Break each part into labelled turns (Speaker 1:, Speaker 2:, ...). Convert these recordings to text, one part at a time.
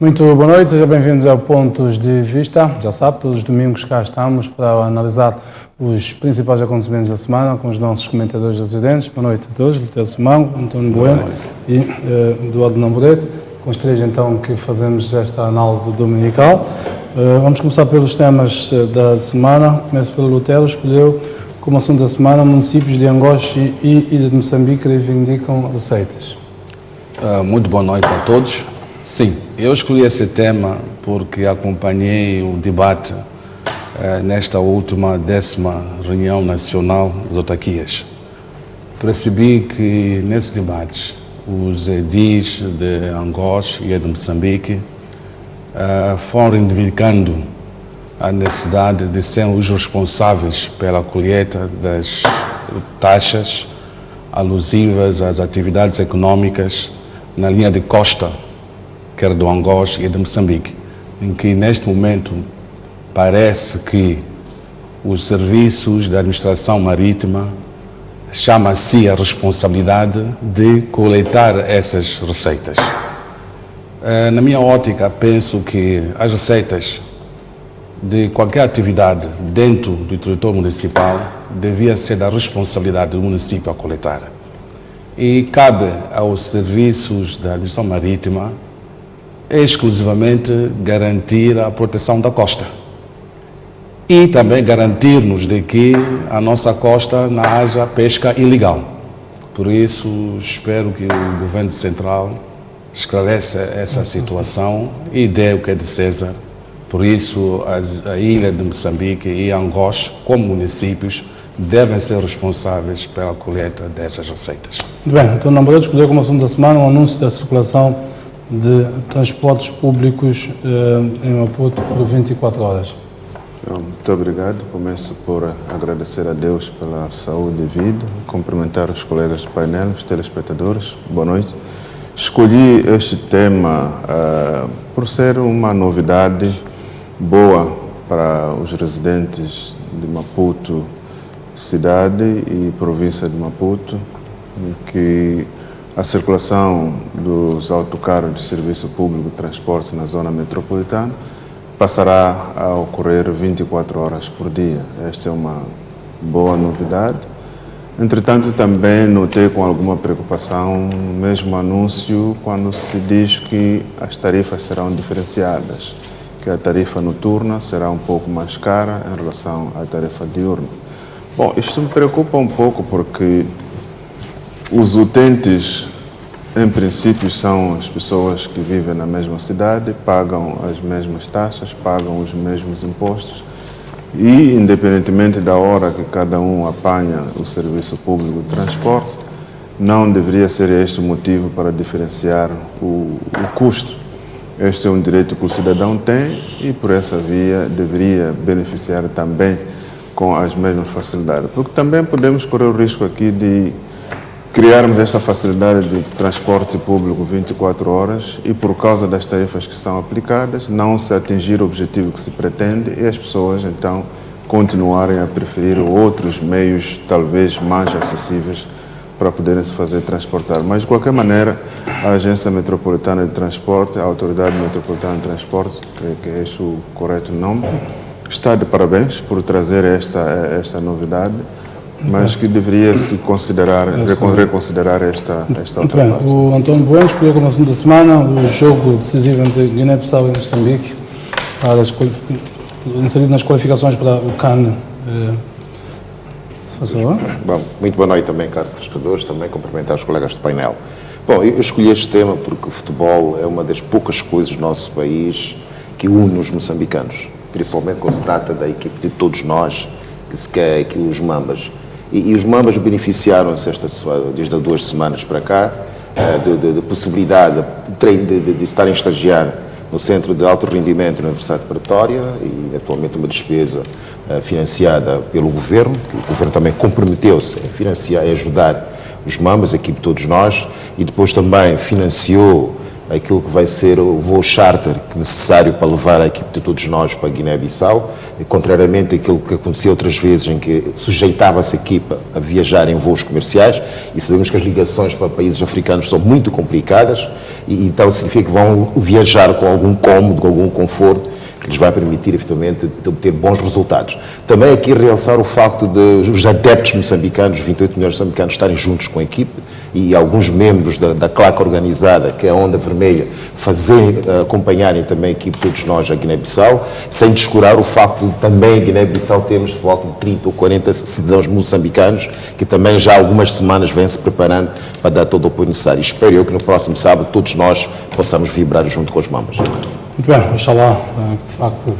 Speaker 1: Muito boa noite, sejam bem-vindos ao Pontos de Vista. Já sabe, todos os domingos cá estamos para analisar os principais acontecimentos da semana com os nossos comentadores residentes. Boa noite a todos, Leitão Simão, António Bueno e Eduardo Nambureto, com os três então que fazemos esta análise dominical. Vamos começar pelos temas da semana. Começo pelo Lutero, escolheu como assunto da semana municípios de Angoche e Ilha de Moçambique reivindicam receitas.
Speaker 2: Muito boa noite a todos. Sim, eu escolhi esse tema porque acompanhei o debate nesta última 10ª reunião nacional das autarquias. Percebi que nesse debate os edis de Angoche e de Moçambique foram reivindicando a necessidade de serem os responsáveis pela colheita das taxas alusivas às atividades econômicas na linha de costa, quer do Angoche e de Moçambique, em que neste momento parece que os serviços da administração marítima chamam a si a responsabilidade de coletar essas receitas. Na minha ótica, penso que as receitas de qualquer atividade dentro do território municipal devia ser da responsabilidade do município a coletar. E cabe aos serviços da administração marítima exclusivamente garantir a proteção da costa e também garantir-nos de que a nossa costa não haja pesca ilegal. Por isso, espero que o Governo Central esclareça essa situação e dê o que é de César. Por isso, a Ilha de Moçambique e Angoche, como municípios, devem ser responsáveis pela colheita dessas receitas.
Speaker 1: Muito bem, então Nambureto escolheu como assunto da semana o anúncio da circulação de transportes públicos em Maputo por 24 horas.
Speaker 3: Muito obrigado. Começo por agradecer a Deus pela saúde e vida, cumprimentar os colegas do painel, os telespectadores. Boa noite. Escolhi este tema por ser uma novidade boa para os residentes de Maputo, cidade e província de Maputo, que a circulação dos autocarros de serviço público de transporte na zona metropolitana passará a ocorrer 24 horas por dia. Esta é uma boa novidade. Entretanto, também notei com alguma preocupação o mesmo anúncio quando se diz que as tarifas serão diferenciadas, que a tarifa noturna será um pouco mais cara em relação à tarifa diurna. Bom, isto me preocupa um pouco porque os utentes, em princípio, são as pessoas que vivem na mesma cidade, pagam as mesmas taxas, pagam os mesmos impostos e, independentemente da hora que cada um apanha o serviço público de transporte, não deveria ser este o motivo para diferenciar o custo. Este é um direito que o cidadão tem e, por essa via, deveria beneficiar também com as mesmas facilidades. Porque também podemos correr o risco aqui de criarmos esta facilidade de transporte público 24 horas e, por causa das tarifas que são aplicadas, não se atingir o objetivo que se pretende e as pessoas, então, continuarem a preferir outros meios, talvez mais acessíveis, para poderem se fazer transportar. Mas, de qualquer maneira, a Agência Metropolitana de Transporte, a Autoridade Metropolitana de Transporte, creio que é este o correto nome, está de parabéns por trazer esta novidade, mas que deveria se reconsiderar esta outra parte.
Speaker 1: O António Bueno escolheu como assunto da semana o jogo decisivo entre Guiné-Bissau e Moçambique, inserido nas qualificações para o CAN.
Speaker 4: Bom, muito boa noite também, caros prestadores, também cumprimentar os colegas do painel. Bom, eu escolhi este tema porque o futebol é uma das poucas coisas do nosso país que une os moçambicanos, principalmente quando se trata da equipe de todos nós, que se quer aqui os Mambas. E os Mambas beneficiaram-se desde há 2 semanas para cá de possibilidade de estarem a estagiar no Centro de Alto Rendimento na Universidade de Pretória e atualmente uma despesa financiada pelo Governo, que o Governo também comprometeu-se em financiar e ajudar os Mambas, a equipe de todos nós, e depois também financiou aquilo que vai ser o voo charter necessário para levar a equipe de todos nós para Guiné-Bissau, contrariamente àquilo que acontecia outras vezes em que sujeitava-se a equipa a viajar em voos comerciais, e sabemos que as ligações para países africanos são muito complicadas, e então significa que vão viajar com algum cômodo, com algum conforto, que lhes vai permitir, efetivamente, de obter bons resultados. Também aqui realçar o facto de os adeptos moçambicanos, 28 milhões de moçambicanos, estarem juntos com a equipe e alguns membros da claque organizada, que é a Onda Vermelha, acompanharem também a equipe, todos nós, a Guiné-Bissau, sem descurar o facto de também a Guiné-Bissau termos de volta de 30 ou 40 cidadãos moçambicanos, que também já há algumas semanas vêm se preparando para dar todo o apoio necessário. Espero eu que no próximo sábado todos nós possamos vibrar junto com os Mambas.
Speaker 1: Muito bem, oxalá, de facto,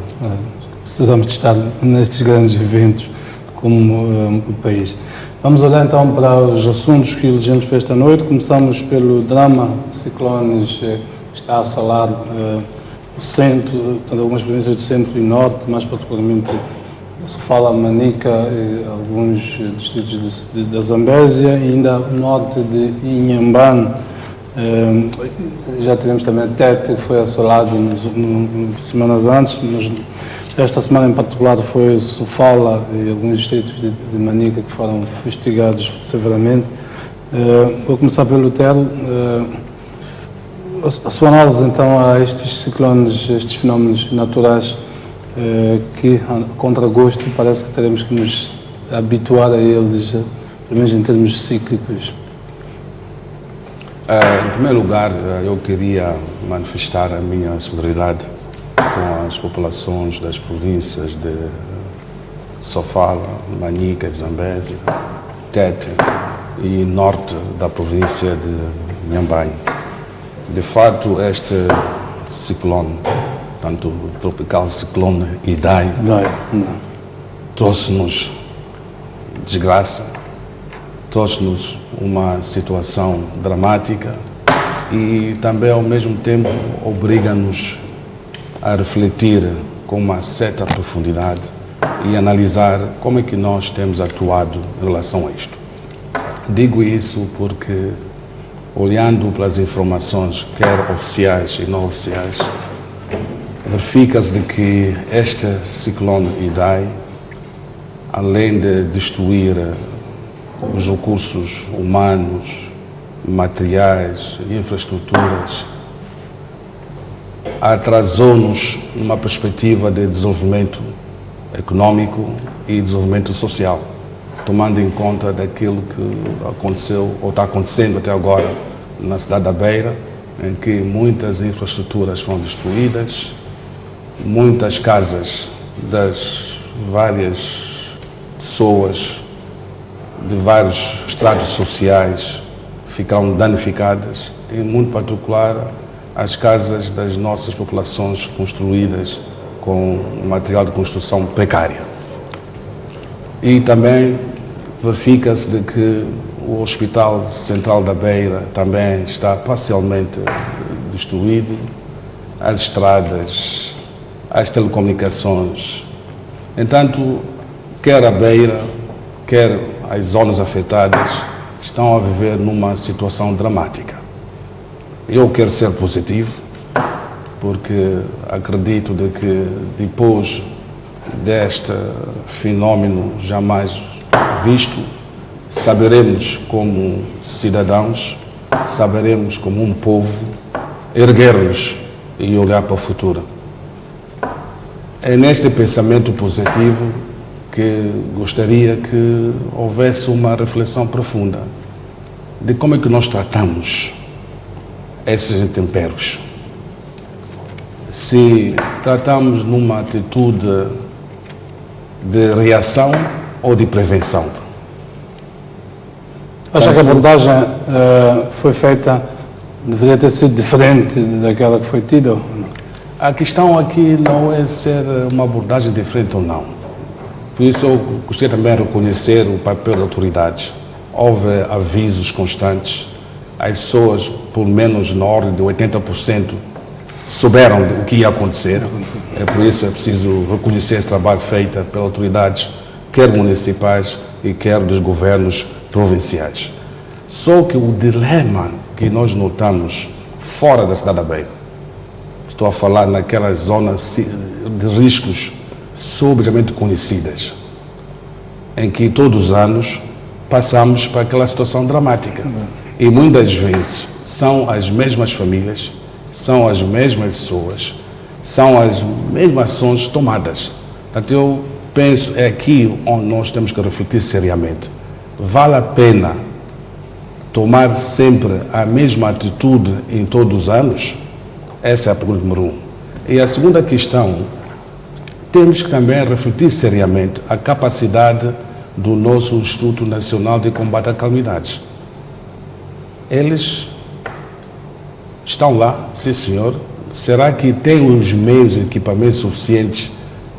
Speaker 1: precisamos de estar nestes grandes eventos como o país. Vamos olhar então para os assuntos que elegemos para esta noite. Começamos pelo drama de ciclones que está a assolar o centro, portanto, algumas províncias do centro e norte, mais particularmente Sofala, Manica e alguns distritos da Zambésia e ainda o norte de Inhambane. Já tivemos também Tete, que foi assolado semanas antes, mas esta semana em particular foi Sofala e alguns distritos de Manica que foram fustigados severamente. Vou começar pelo Telo. A sua análise então a estes ciclones, estes fenómenos naturais que, contra gosto, parece que teremos que nos habituar a eles, pelo menos em termos cíclicos.
Speaker 2: Em primeiro lugar, eu queria manifestar a minha solidariedade com as populações das províncias de Sofala, Manica, Zambésia, Tete e norte da província de Inhambane. De fato, este ciclone, tanto o tropical ciclone Idai, trouxe-nos desgraça, trouxe-nos uma situação dramática e também, ao mesmo tempo, obriga-nos a refletir com uma certa profundidade e analisar como é que nós temos atuado em relação a isto. Digo isso porque, olhando pelas informações, quer oficiais e não oficiais, verifica-se de que este ciclone Idai, além de destruir os recursos humanos, materiais e infraestruturas, atrasou-nos numa perspectiva de desenvolvimento econômico e desenvolvimento social, tomando em conta daquilo que aconteceu ou está acontecendo até agora na cidade da Beira, em que muitas infraestruturas foram destruídas, muitas casas das várias pessoas de vários estratos sociais ficaram danificadas, e muito particular as casas das nossas populações construídas com material de construção precária. E também verifica-se de que o Hospital Central da Beira também está parcialmente destruído, as estradas, as telecomunicações. Entanto, quer a Beira, quer as zonas afetadas estão a viver numa situação dramática. Eu quero ser positivo, porque acredito de que depois deste fenómeno jamais visto, saberemos como cidadãos, saberemos como um povo erguer-nos e olhar para o futuro. É neste pensamento positivo que gostaria que houvesse uma reflexão profunda de como é que nós tratamos esses intemperos. Se tratamos numa atitude de reação ou de prevenção.
Speaker 1: Acha que a abordagem foi feita, deveria ter sido diferente daquela que foi tida?
Speaker 2: A questão aqui não é ser uma abordagem diferente ou não. Por isso eu gostaria também de reconhecer o papel das autoridades. Houve avisos constantes, as pessoas, pelo menos na ordem de 80%, souberam o que ia acontecer. É por isso é preciso reconhecer esse trabalho feito pelas autoridades, quer municipais e quer dos governos provinciais. Só que o dilema que nós notamos fora da cidade da Beira, estou a falar naquelas zonas de riscos sobrejamente conhecidas, em que todos os anos passamos para aquela situação dramática. E muitas vezes são as mesmas famílias, são as mesmas pessoas, são as mesmas ações tomadas. Portanto, eu penso, é aqui onde nós temos que refletir seriamente. Vale a pena tomar sempre a mesma atitude em todos os anos? Essa é a pergunta número 1. E a segunda questão, temos que também refletir seriamente a capacidade do nosso Instituto Nacional de Combate a Calamidades. Eles estão lá, sim senhor. Será que têm os meios e equipamentos suficientes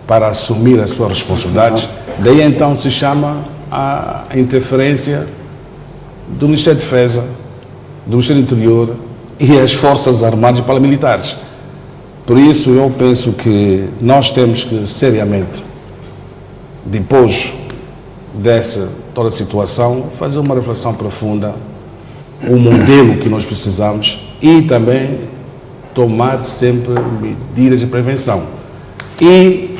Speaker 2: para assumir as suas responsabilidades? Daí então se chama a interferência do Ministério da Defesa, do Ministério do Interior e as Forças Armadas e Paramilitares. Por isso eu penso que nós temos que seriamente, depois dessa toda a situação, fazer uma reflexão profunda, o modelo que nós precisamos e também tomar sempre medidas de prevenção. E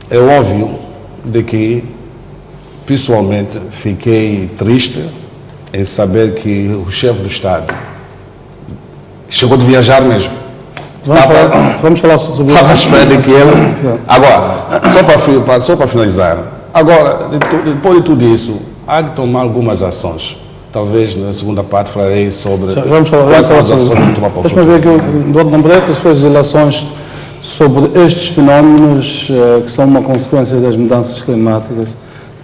Speaker 2: é óbvio de que, pessoalmente, fiquei triste em saber que o chefe do Estado chegou de viajar mesmo.
Speaker 1: Vamos falar sobre isso.
Speaker 2: Estava à espera que ele... Agora, só para finalizar, agora, depois de tudo isso, há que tomar algumas ações. Talvez na segunda parte falarei sobre
Speaker 1: Vamos falar
Speaker 2: as ações que tomar para o
Speaker 1: Deixa-me ver
Speaker 2: futuro.
Speaker 1: aqui o Dr. Lambrete, as suas relações sobre estes fenómenos que são uma consequência das mudanças climáticas.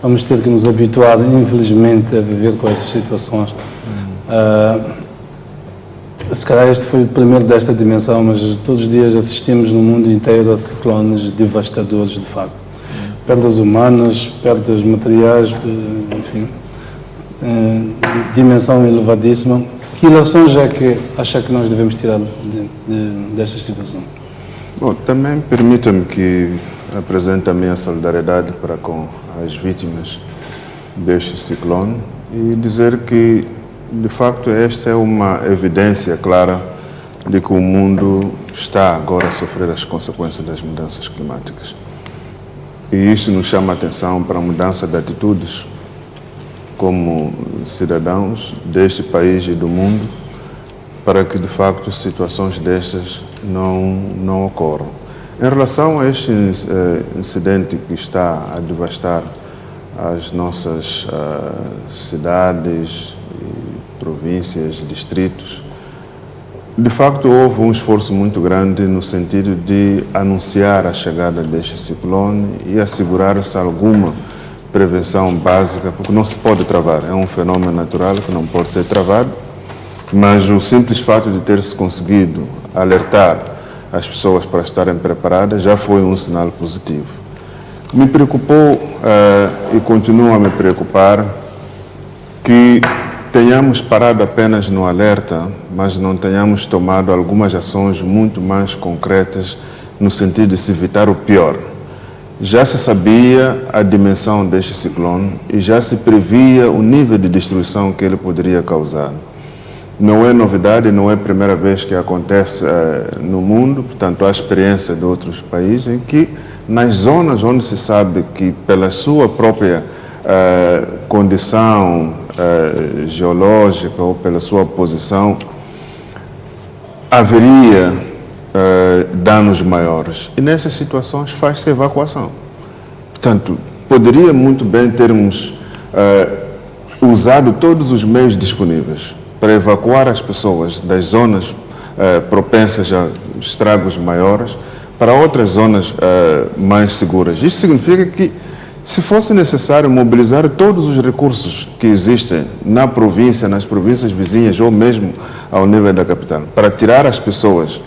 Speaker 1: Vamos ter que nos habituar, infelizmente, a viver com essas situações. Se calhar este foi o primeiro desta dimensão, mas todos os dias assistimos no mundo inteiro a ciclones devastadores, de facto. Perdas humanas, perdas materiais, enfim, dimensão elevadíssima. Que lições é que acha que nós devemos tirar desta situação?
Speaker 3: Bom, também permita-me que apresente a minha solidariedade para com as vítimas deste ciclone e dizer que, de facto, esta é uma evidência clara de que o mundo está agora a sofrer as consequências das mudanças climáticas. E isso nos chama a atenção para a mudança de atitudes como cidadãos deste país e do mundo, para que, de facto, situações destas não ocorram. Em relação a este incidente que está a devastar as nossas cidades, províncias, distritos, de facto houve um esforço muito grande no sentido de anunciar a chegada deste ciclone e assegurar-se alguma prevenção básica, porque não se pode travar, é um fenômeno natural que não pode ser travado, mas o simples fato de ter-se conseguido alertar as pessoas para estarem preparadas já foi um sinal positivo. Me preocupou e continua a me preocupar que tenhamos parado apenas no alerta, mas não tenhamos tomado algumas ações muito mais concretas no sentido de se evitar o pior. Já se sabia a dimensão deste ciclone e já se previa o nível de destruição que ele poderia causar. Não é novidade, não é a primeira vez que acontece no mundo, portanto há experiência de outros países em que nas zonas onde se sabe que pela sua própria condição geológica ou pela sua posição haveria danos maiores. E nessas situações faz-se evacuação. Portanto, poderia muito bem termos usado todos os meios disponíveis para evacuar as pessoas das zonas propensas a estragos maiores para outras zonas mais seguras. Isso significa que, se fosse necessário mobilizar todos os recursos que existem na província, nas províncias vizinhas ou mesmo ao nível da capital, para tirar as pessoas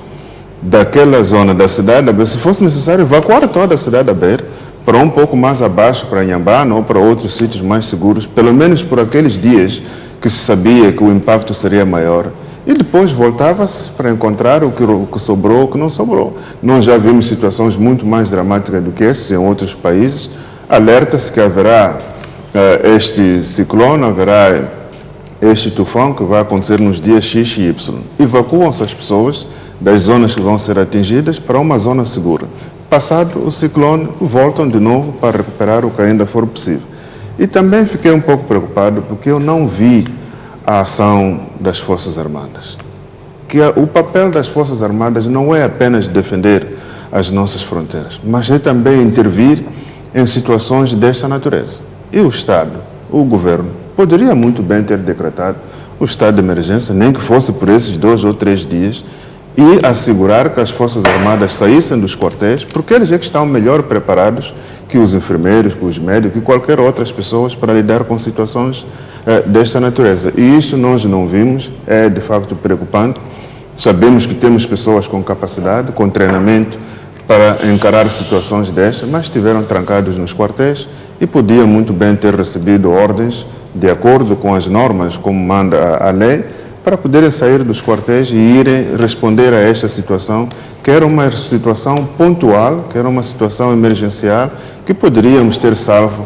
Speaker 3: daquela zona da cidade da Beira, se fosse necessário evacuar toda a cidade da Beira para um pouco mais abaixo, para Inhambane ou para outros sítios mais seguros, pelo menos por aqueles dias que se sabia que o impacto seria maior, e depois voltava-se para encontrar o que sobrou, o que não sobrou. Nós já vimos situações muito mais dramáticas do que essas em outros países. Alerta-se que haverá este ciclone, haverá este tufão que vai acontecer nos dias X e Y. Evacuam-se as pessoas das zonas que vão ser atingidas para uma zona segura. Passado o ciclone, voltam de novo para recuperar o que ainda for possível. E também fiquei um pouco preocupado porque eu não vi a ação das Forças Armadas. Que o papel das Forças Armadas não é apenas defender as nossas fronteiras, mas é também intervir em situações desta natureza. E o Estado, o governo, poderia muito bem ter decretado o estado de emergência, nem que fosse por esses 2 ou 3 dias, e assegurar que as Forças Armadas saíssem dos quartéis, porque eles é que estão melhor preparados que os enfermeiros, que os médicos e qualquer outras pessoas para lidar com situações desta natureza. E isto nós não vimos, é de facto preocupante. Sabemos que temos pessoas com capacidade, com treinamento para encarar situações destas, mas estiveram trancados nos quartéis e podiam muito bem ter recebido ordens de acordo com as normas, como manda a lei, para poderem sair dos quartéis e irem responder a esta situação, que era uma situação pontual, que era uma situação emergencial, que poderíamos ter salvo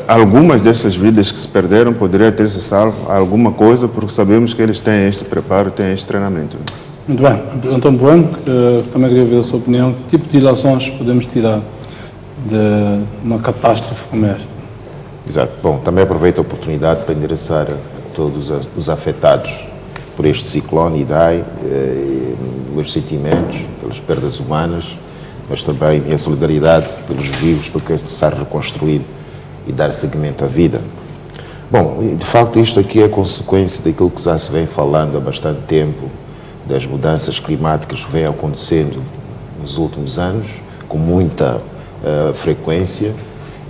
Speaker 3: algumas dessas vidas que se perderam, poderia ter se salvo alguma coisa, porque sabemos que eles têm este preparo, têm este treinamento.
Speaker 1: Muito bem. Antônio Bueno, também queria ver a sua opinião. Que tipo de ilações podemos tirar de uma catástrofe como esta?
Speaker 4: Exato. Bom, também aproveito a oportunidade para endereçar a todos os afetados por este ciclone Idai, meus sentimentos pelas perdas humanas, mas também minha solidariedade pelos vivos, porque é necessário reconstruir e dar seguimento à vida. Bom, de facto isto aqui é consequência daquilo que já se vem falando há bastante tempo, das mudanças climáticas que vêm acontecendo nos últimos anos, com muita frequência,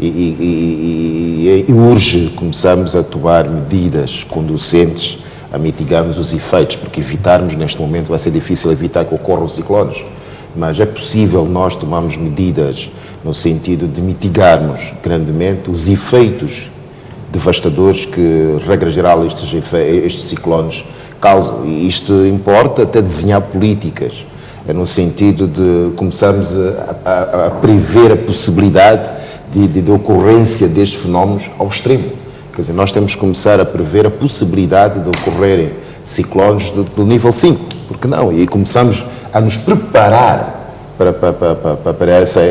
Speaker 4: e urge começarmos a tomar medidas conducentes a mitigarmos os efeitos, porque evitarmos, neste momento, vai ser difícil evitar que ocorram os ciclones, mas é possível nós tomarmos medidas no sentido de mitigarmos grandemente os efeitos devastadores que, regra geral, estes ciclones causam. E isto importa até desenhar políticas, no sentido de começarmos a prever a possibilidade de ocorrência destes fenómenos ao extremo. Quer dizer, nós temos que começar a prever a possibilidade de ocorrerem ciclones do nível 5, porque não? E começamos a nos preparar para essa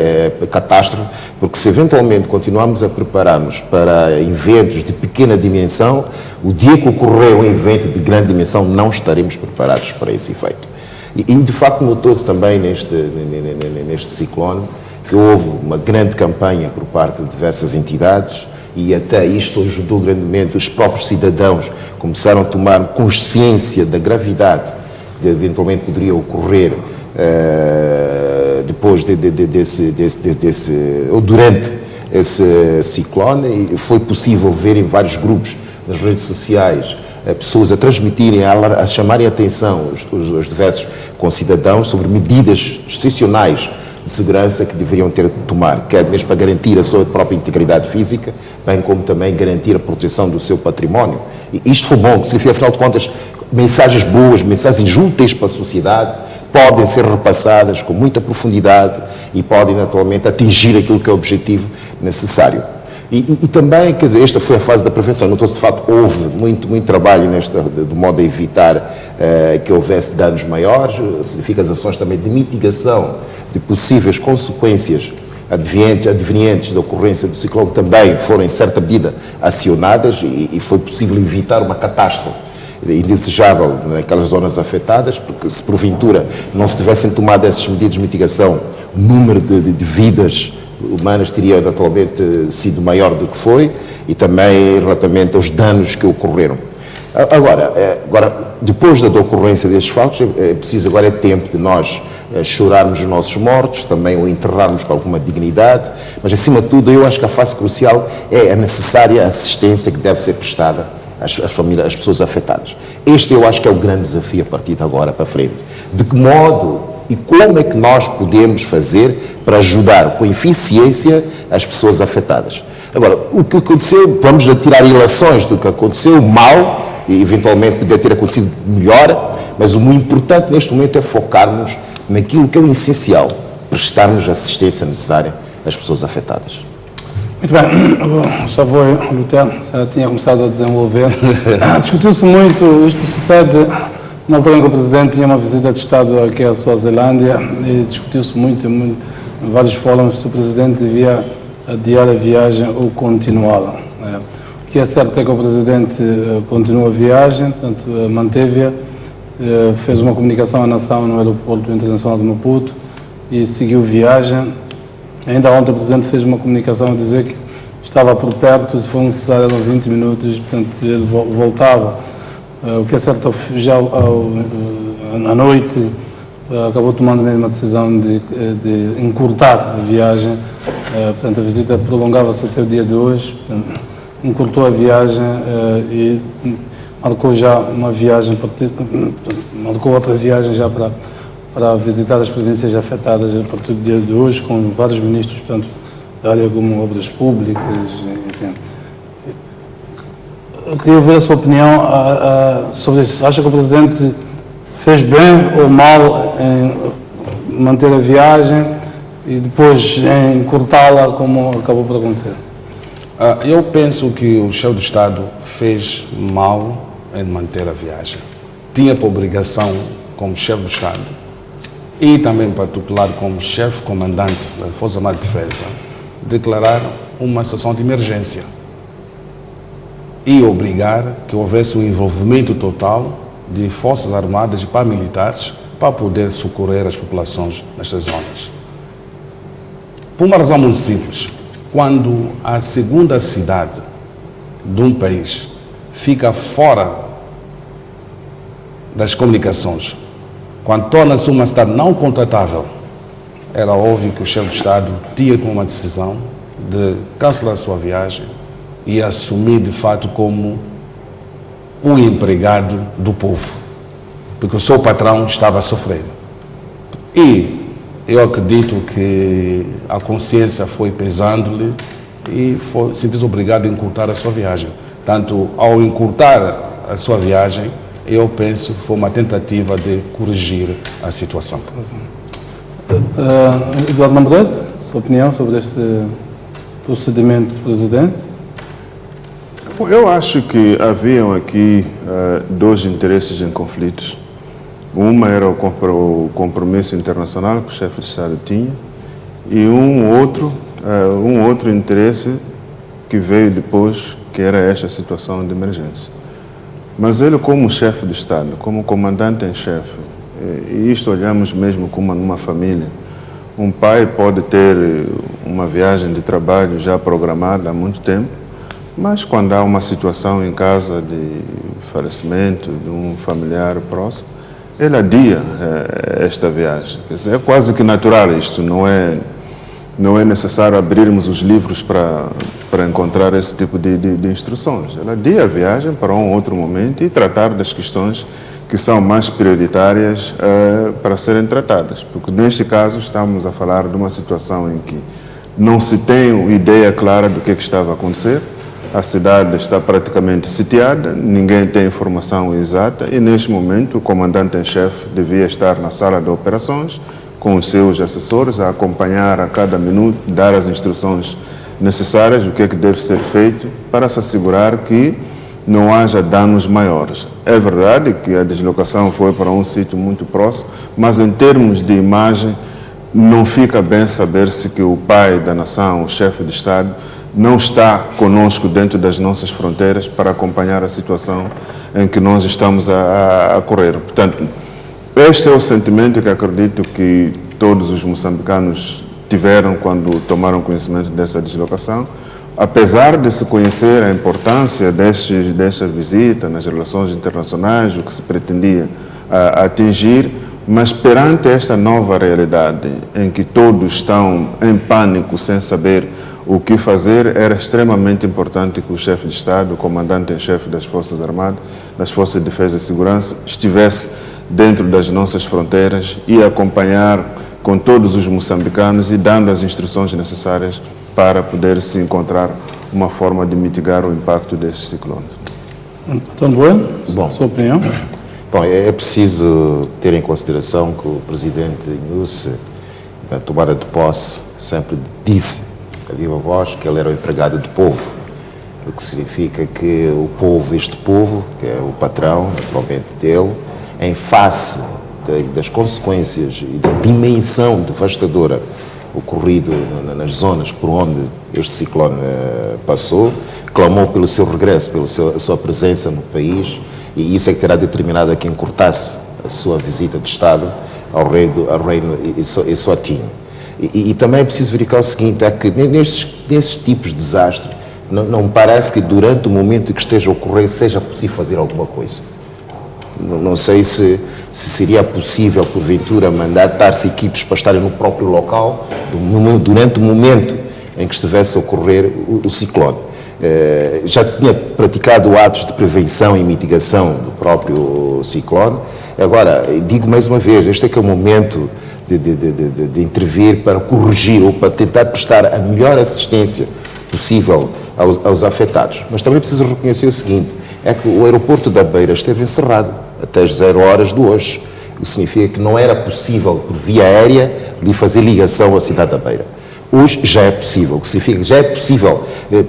Speaker 4: catástrofe, porque se eventualmente continuarmos a preparar-nos para eventos de pequena dimensão, o dia que ocorrer um evento de grande dimensão, não estaremos preparados para esse efeito. E de facto notou-se também neste ciclone que houve uma grande campanha por parte de diversas entidades, e até isto ajudou grandemente. Os próprios cidadãos começaram a tomar consciência da gravidade que eventualmente poderia ocorrer depois ou durante esse ciclone, e foi possível ver em vários grupos nas redes sociais pessoas a transmitirem, a chamarem a atenção os diversos concidadãos sobre medidas excepcionais de segurança que deveriam ter de tomar, quer mesmo para garantir a sua própria integridade física, bem como também garantir a proteção do seu património. E isto foi bom, que significa, afinal de contas, mensagens boas, mensagens úteis para a sociedade, podem ser repassadas com muita profundidade e podem, naturalmente, atingir aquilo que é o objetivo necessário. E também, quer dizer, esta foi a fase da prevenção. Notou-se, de facto, houve muito trabalho do modo a evitar que houvesse danos maiores, significa as ações também de mitigação de possíveis consequências advenientes da ocorrência do ciclone também foram, em certa medida, acionadas, e foi possível evitar uma catástrofe indesejável naquelas zonas afetadas, porque se porventura não se tivessem tomado essas medidas de mitigação, o número de vidas humanas teria naturalmente sido maior do que foi, e também relativamente aos danos que ocorreram. Agora depois da ocorrência destes fatos, é preciso agora é tempo de nós chorarmos os nossos mortos, também o enterrarmos com alguma dignidade, mas acima de tudo eu acho que a fase crucial é a necessária assistência que deve ser prestada às famílias, às pessoas afetadas. Este eu acho que é o grande desafio a partir de agora para frente. De que modo e como é que nós podemos fazer para ajudar com eficiência as pessoas afetadas? Agora, o que aconteceu, vamos tirar ilações do que aconteceu mal, e eventualmente poder ter acontecido melhor, mas o muito importante neste momento é focarmos naquilo que é o essencial, prestarmos a assistência necessária às pessoas afetadas.
Speaker 1: Muito bem, só vou, Lutero, já tinha começado a desenvolver. Discutiu-se muito, isto sucede na altura em que o Presidente tinha uma visita de Estado aqui à Suazilândia, e discutiu-se muito, em vários fóruns, se o Presidente devia adiar a viagem ou continuá-la. que é certo é que o Presidente continua a viagem, portanto, manteve-a, fez uma comunicação à nação no Aeroporto Internacional de Maputo e seguiu viagem. Ainda ontem o Presidente fez uma comunicação a dizer que estava por perto, se for necessário eram 20 minutos, portanto ele voltava. O que é certo, já à noite acabou tomando mesmo a decisão de encurtar a viagem, portanto a visita prolongava-se até o dia de hoje, portanto, encurtou a viagem e marcou já uma viagem, marcou outra viagem já para visitar as províncias afetadas a partir do dia de hoje, com vários ministros, portanto, da área como obras públicas, enfim. Eu queria ouvir a sua opinião sobre isso. Acha que o Presidente fez bem ou mal em manter a viagem e depois em cortá-la, como acabou por acontecer?
Speaker 2: Eu penso que o chefe do Estado fez mal em manter a viagem. Tinha por obrigação, como chefe do Estado, e também em particular como chefe comandante da Força Armada de Defesa, declarar uma situação de emergência e obrigar que houvesse um envolvimento total de Forças Armadas e paramilitares para poder socorrer as populações nestas zonas. Por uma razão muito simples, quando a segunda cidade de um país fica fora das comunicações, quando torna-se uma cidade não contratável, era óbvio que o chefe de Estado tinha como uma decisão de cancelar a sua viagem e assumir de fato como um empregado do povo, porque o seu patrão estava a sofrer. E eu acredito que a consciência foi pesando-lhe e sentiu-se obrigado a encurtar a sua viagem. Tanto ao encurtar a sua viagem, eu penso que foi uma tentativa de corrigir a situação.
Speaker 1: Eduardo Lambrete, sua opinião sobre este procedimento do Presidente?
Speaker 3: Eu acho que haviam aqui dois interesses em conflitos. Uma era o compromisso internacional que o chefe de Estado tinha e um outro interesse que veio depois, que era esta situação de emergência. Mas ele, como chefe de Estado, como comandante em chefe, e isto olhamos mesmo como numa família, um pai pode ter uma viagem de trabalho já programada há muito tempo, mas quando há uma situação em casa de falecimento de um familiar próximo, ele adia esta viagem. Quer dizer, é quase que natural isto, não é necessário abrirmos os livros para encontrar esse tipo de instruções. Ele adia a viagem para um outro momento e tratar das questões que são mais prioritárias para serem tratadas. Porque neste caso estamos a falar de uma situação em que não se tem ideia clara do que estava a acontecer, a cidade está praticamente sitiada, ninguém tem informação exata e neste momento o comandante em chefe devia estar na sala de operações com os seus assessores a acompanhar a cada minuto, dar as instruções necessárias, o que é que deve ser feito para se assegurar que não haja danos maiores. É verdade que a deslocação foi para um sítio muito próximo, mas em termos de imagem não fica bem saber-se que o pai da nação, o chefe de Estado, não está conosco dentro das nossas fronteiras para acompanhar a situação em que nós estamos a correr. Portanto, este é o sentimento que acredito que todos os moçambicanos tiveram quando tomaram conhecimento dessa deslocação, apesar de se conhecer a importância desta visita nas relações internacionais, o que se pretendia atingir, mas perante esta nova realidade em que todos estão em pânico sem saber o que fazer, era extremamente importante que o chefe de Estado, o comandante em chefe das Forças Armadas, das Forças de Defesa e Segurança, estivesse dentro das nossas fronteiras e acompanhar com todos os moçambicanos e dando as instruções necessárias para poder se encontrar uma forma de mitigar o impacto destes ciclones.
Speaker 1: António Bueno, sua opinião?
Speaker 4: Bom, é preciso ter em consideração que o Presidente Inússe, na tomada de posse, sempre disse a viva voz que ele era o empregado do povo, o que significa que o povo, este povo, que é o patrão, naturalmente dele, em face das consequências e da dimensão devastadora ocorrido nas zonas por onde este ciclone passou, clamou pelo seu regresso, pela sua presença no país, e isso é que terá determinado a que encurtasse a sua visita de Estado ao reino Eswatini. E também é preciso verificar o seguinte, é que nesses tipos de desastres, não me parece que durante o momento que esteja a ocorrer seja possível fazer alguma coisa. Não sei se seria possível, porventura, mandatar-se equipes para estarem no próprio local durante o momento em que estivesse a ocorrer o ciclone. Já tinha praticado atos de prevenção e mitigação do próprio ciclone. Agora, digo mais uma vez, este é que é o momento de intervir para corrigir ou para tentar prestar a melhor assistência possível aos afetados. Mas também preciso reconhecer o seguinte, é que o aeroporto da Beira esteve encerrado até as 0 horas de hoje. Isso significa que não era possível, por via aérea, lhe fazer ligação à cidade da Beira. Hoje já é possível, o que significa que já é possível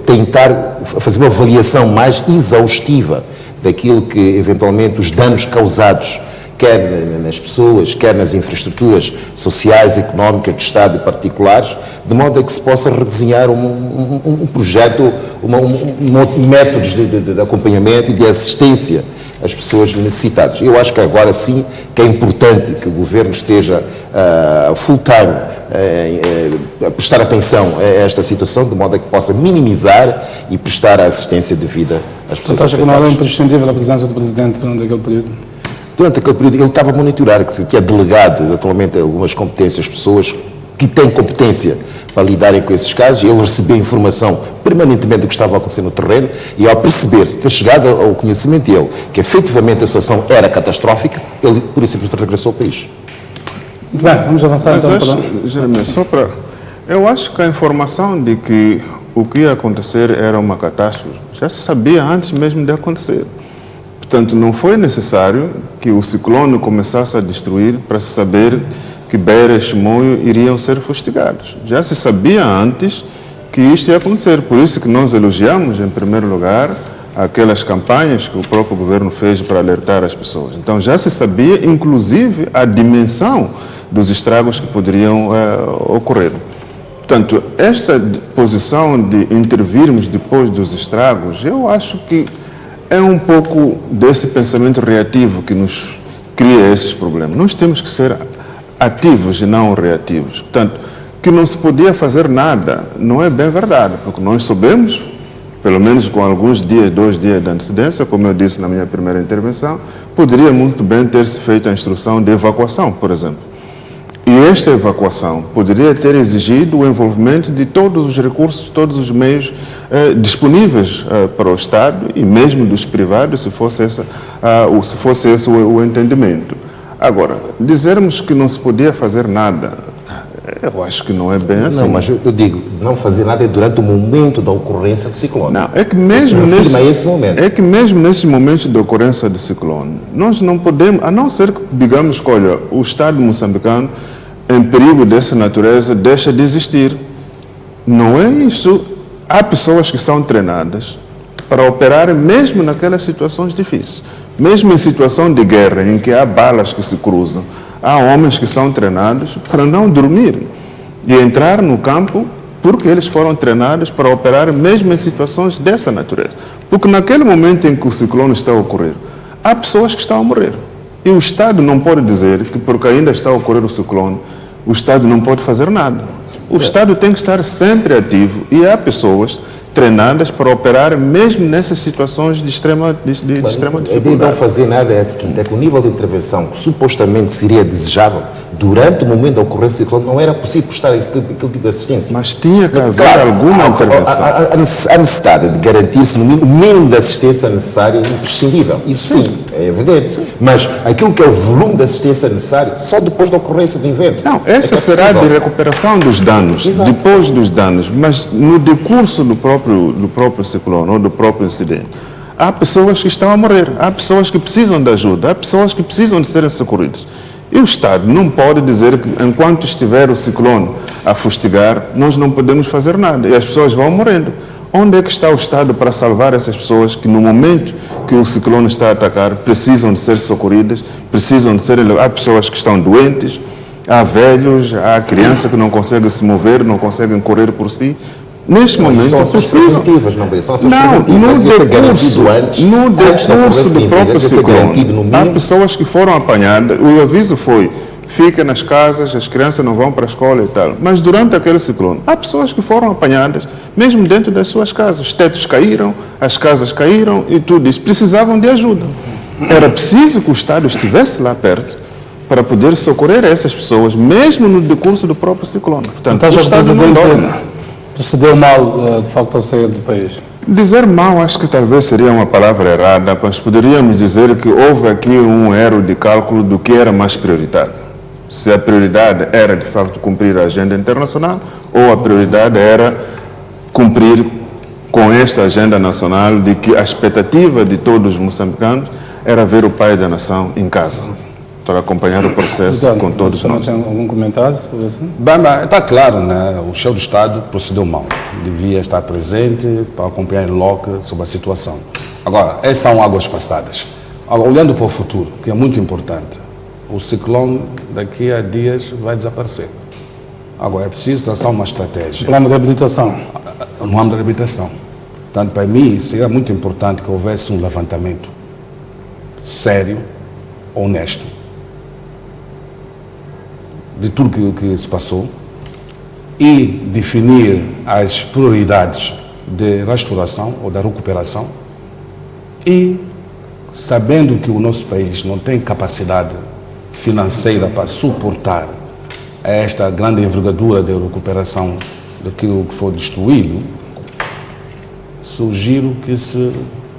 Speaker 4: tentar fazer uma avaliação mais exaustiva daquilo que, eventualmente, os danos causados, quer nas pessoas, quer nas infraestruturas sociais, económicas do Estado e particulares, de modo a que se possa redesenhar um projeto, métodos de acompanhamento e de assistência às pessoas necessitadas. Eu acho que agora sim que é importante que o Governo esteja full time a prestar atenção a esta situação, de modo a que possa minimizar e prestar a assistência devida às pessoas
Speaker 1: Você acha que não era
Speaker 4: afetadas.
Speaker 1: imprescindível a presença do Presidente durante aquele período?
Speaker 4: Durante aquele período, ele estava a monitorar, que é delegado atualmente algumas competências, pessoas que têm competência para lidarem com esses casos, e ele recebia informação permanentemente do que estava a acontecer no terreno, e ao perceber-se, ter chegado ao conhecimento dele que efetivamente a situação era catastrófica, ele por isso regressou ao país.
Speaker 1: Muito bem, vamos avançar
Speaker 3: Mas
Speaker 1: então
Speaker 3: acho,
Speaker 1: para...
Speaker 3: Jeremias, eu acho que a informação de que o que ia acontecer era uma catástrofe já se sabia antes mesmo de acontecer. Portanto, não foi necessário que o ciclone começasse a destruir para se saber que Beira e Chimoio iriam ser fustigados. Já se sabia antes que isto ia acontecer. Por isso que nós elogiamos, em primeiro lugar, aquelas campanhas que o próprio governo fez para alertar as pessoas. Então, já se sabia, inclusive, a dimensão dos estragos que poderiam ocorrer. Portanto, esta posição de intervirmos depois dos estragos, eu acho que é um pouco desse pensamento reativo que nos cria esses problemas. Nós temos que ser ativos e não reativos. Portanto, que não se podia fazer nada não é bem verdade, porque nós soubemos, pelo menos com alguns dias, 2 dias de antecedência, como eu disse na minha primeira intervenção, poderia muito bem ter-se feito a instrução de evacuação, por exemplo. E esta evacuação poderia ter exigido o envolvimento de todos os recursos, todos os meios disponíveis para o Estado e mesmo dos privados, se fosse esse o entendimento. Agora, dizermos que não se podia fazer nada, eu acho que não é bem assim.
Speaker 4: Não, mas eu digo, não fazer nada é durante o momento da ocorrência do ciclone.
Speaker 3: Não, é que mesmo
Speaker 4: esse momento.
Speaker 3: É que mesmo nesses momentos de ocorrência do ciclone, nós não podemos, a não ser que digamos que, olha, o Estado moçambicano em perigo dessa natureza deixa de existir. Não é isso. Há pessoas que são treinadas para operar mesmo naquelas situações difíceis. Mesmo em situação de guerra, em que há balas que se cruzam, há homens que são treinados para não dormir e entrar no campo porque eles foram treinados para operar mesmo em situações dessa natureza. Porque naquele momento em que o ciclone está a ocorrer, há pessoas que estão a morrer. E o Estado não pode dizer que porque ainda está a ocorrer o ciclone, o Estado não pode fazer nada. O Estado tem que estar sempre ativo e há pessoas treinadas para operar mesmo nessas situações de extrema dificuldade.
Speaker 4: A ideia de não fazer nada é a seguinte, é que o nível de intervenção que supostamente seria desejável durante o momento da ocorrência do ciclone não era possível prestar aquele tipo de assistência.
Speaker 3: Mas tinha que haver alguma intervenção.
Speaker 4: A necessidade de garantir-se no mínimo de assistência necessária é imprescindível. Isso sim, é evidente. Mas aquilo que é o volume de assistência necessário, só depois da ocorrência do evento.
Speaker 3: Não, essa será de recuperação dos danos,
Speaker 4: Exato.
Speaker 3: depois dos danos, mas no decurso do próprio ciclone ou do próprio incidente. Há pessoas que estão a morrer, há pessoas que precisam de ajuda, há pessoas que precisam de serem socorridas. E o Estado não pode dizer que enquanto estiver o ciclone a fustigar, nós não podemos fazer nada e as pessoas vão morrendo. Onde é que está o Estado para salvar essas pessoas que no momento que o ciclone está a atacar precisam de ser socorridas, precisam de ser... Há pessoas que estão doentes, há velhos, há crianças que não conseguem se mover, não conseguem correr por si. Neste momento,
Speaker 4: são ações
Speaker 3: precisam...
Speaker 4: preventivas, não são ações
Speaker 3: Não,
Speaker 4: preventivas.
Speaker 3: no decurso do próprio ciclone, há pessoas que foram apanhadas, o aviso foi, fica nas casas, as crianças não vão para a escola e tal. Mas durante aquele ciclone, há pessoas que foram apanhadas, mesmo dentro das suas casas. Os tetos caíram, as casas caíram e tudo isso. Precisavam de ajuda. Era preciso que o Estado estivesse lá perto para poder socorrer essas pessoas, mesmo no decurso do próprio ciclone. Portanto,
Speaker 1: Então,
Speaker 3: o Estado não dorme.
Speaker 1: Procedeu mal, de facto, ao sair do país?
Speaker 3: Dizer mal, acho que talvez seria uma palavra errada, mas poderíamos dizer que houve aqui um erro de cálculo do que era mais prioritário. Se a prioridade era, de facto, cumprir a agenda internacional ou a prioridade era cumprir com esta agenda nacional de que a expectativa de todos os moçambicanos era ver o pai da nação em casa, para acompanhar o processo com todos nós.
Speaker 1: Tem algum comentário sobre isso?
Speaker 2: Bem, está claro, né? O chefe do Estado procedeu mal. Devia estar presente para acompanhar em loco sobre a situação. Agora, essas são águas passadas. Agora, olhando para o futuro, que é muito importante, o ciclone daqui a dias vai desaparecer. Agora, é preciso traçar uma estratégia.
Speaker 1: Plano de reabilitação.
Speaker 2: No ramo da reabilitação. Portanto, para mim, seria muito importante que houvesse um levantamento sério, honesto, de tudo que se passou e definir as prioridades de restauração ou da recuperação e, sabendo que o nosso país não tem capacidade financeira para suportar esta grande envergadura de recuperação daquilo que foi destruído, sugiro que se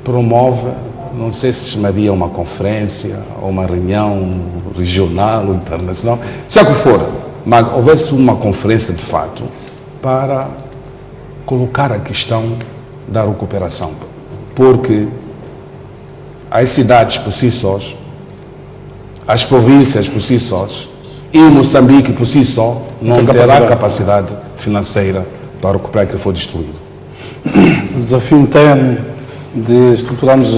Speaker 2: promova, não sei se chamaria uma conferência ou uma reunião regional ou internacional, seja o que for, mas houvesse uma conferência de fato para colocar a questão da recuperação, porque as cidades por si sós, as províncias por si sós e Moçambique por si só não terá capacidade financeira para recuperar aquilo que foi destruído.
Speaker 1: O desafio interno de estruturarmos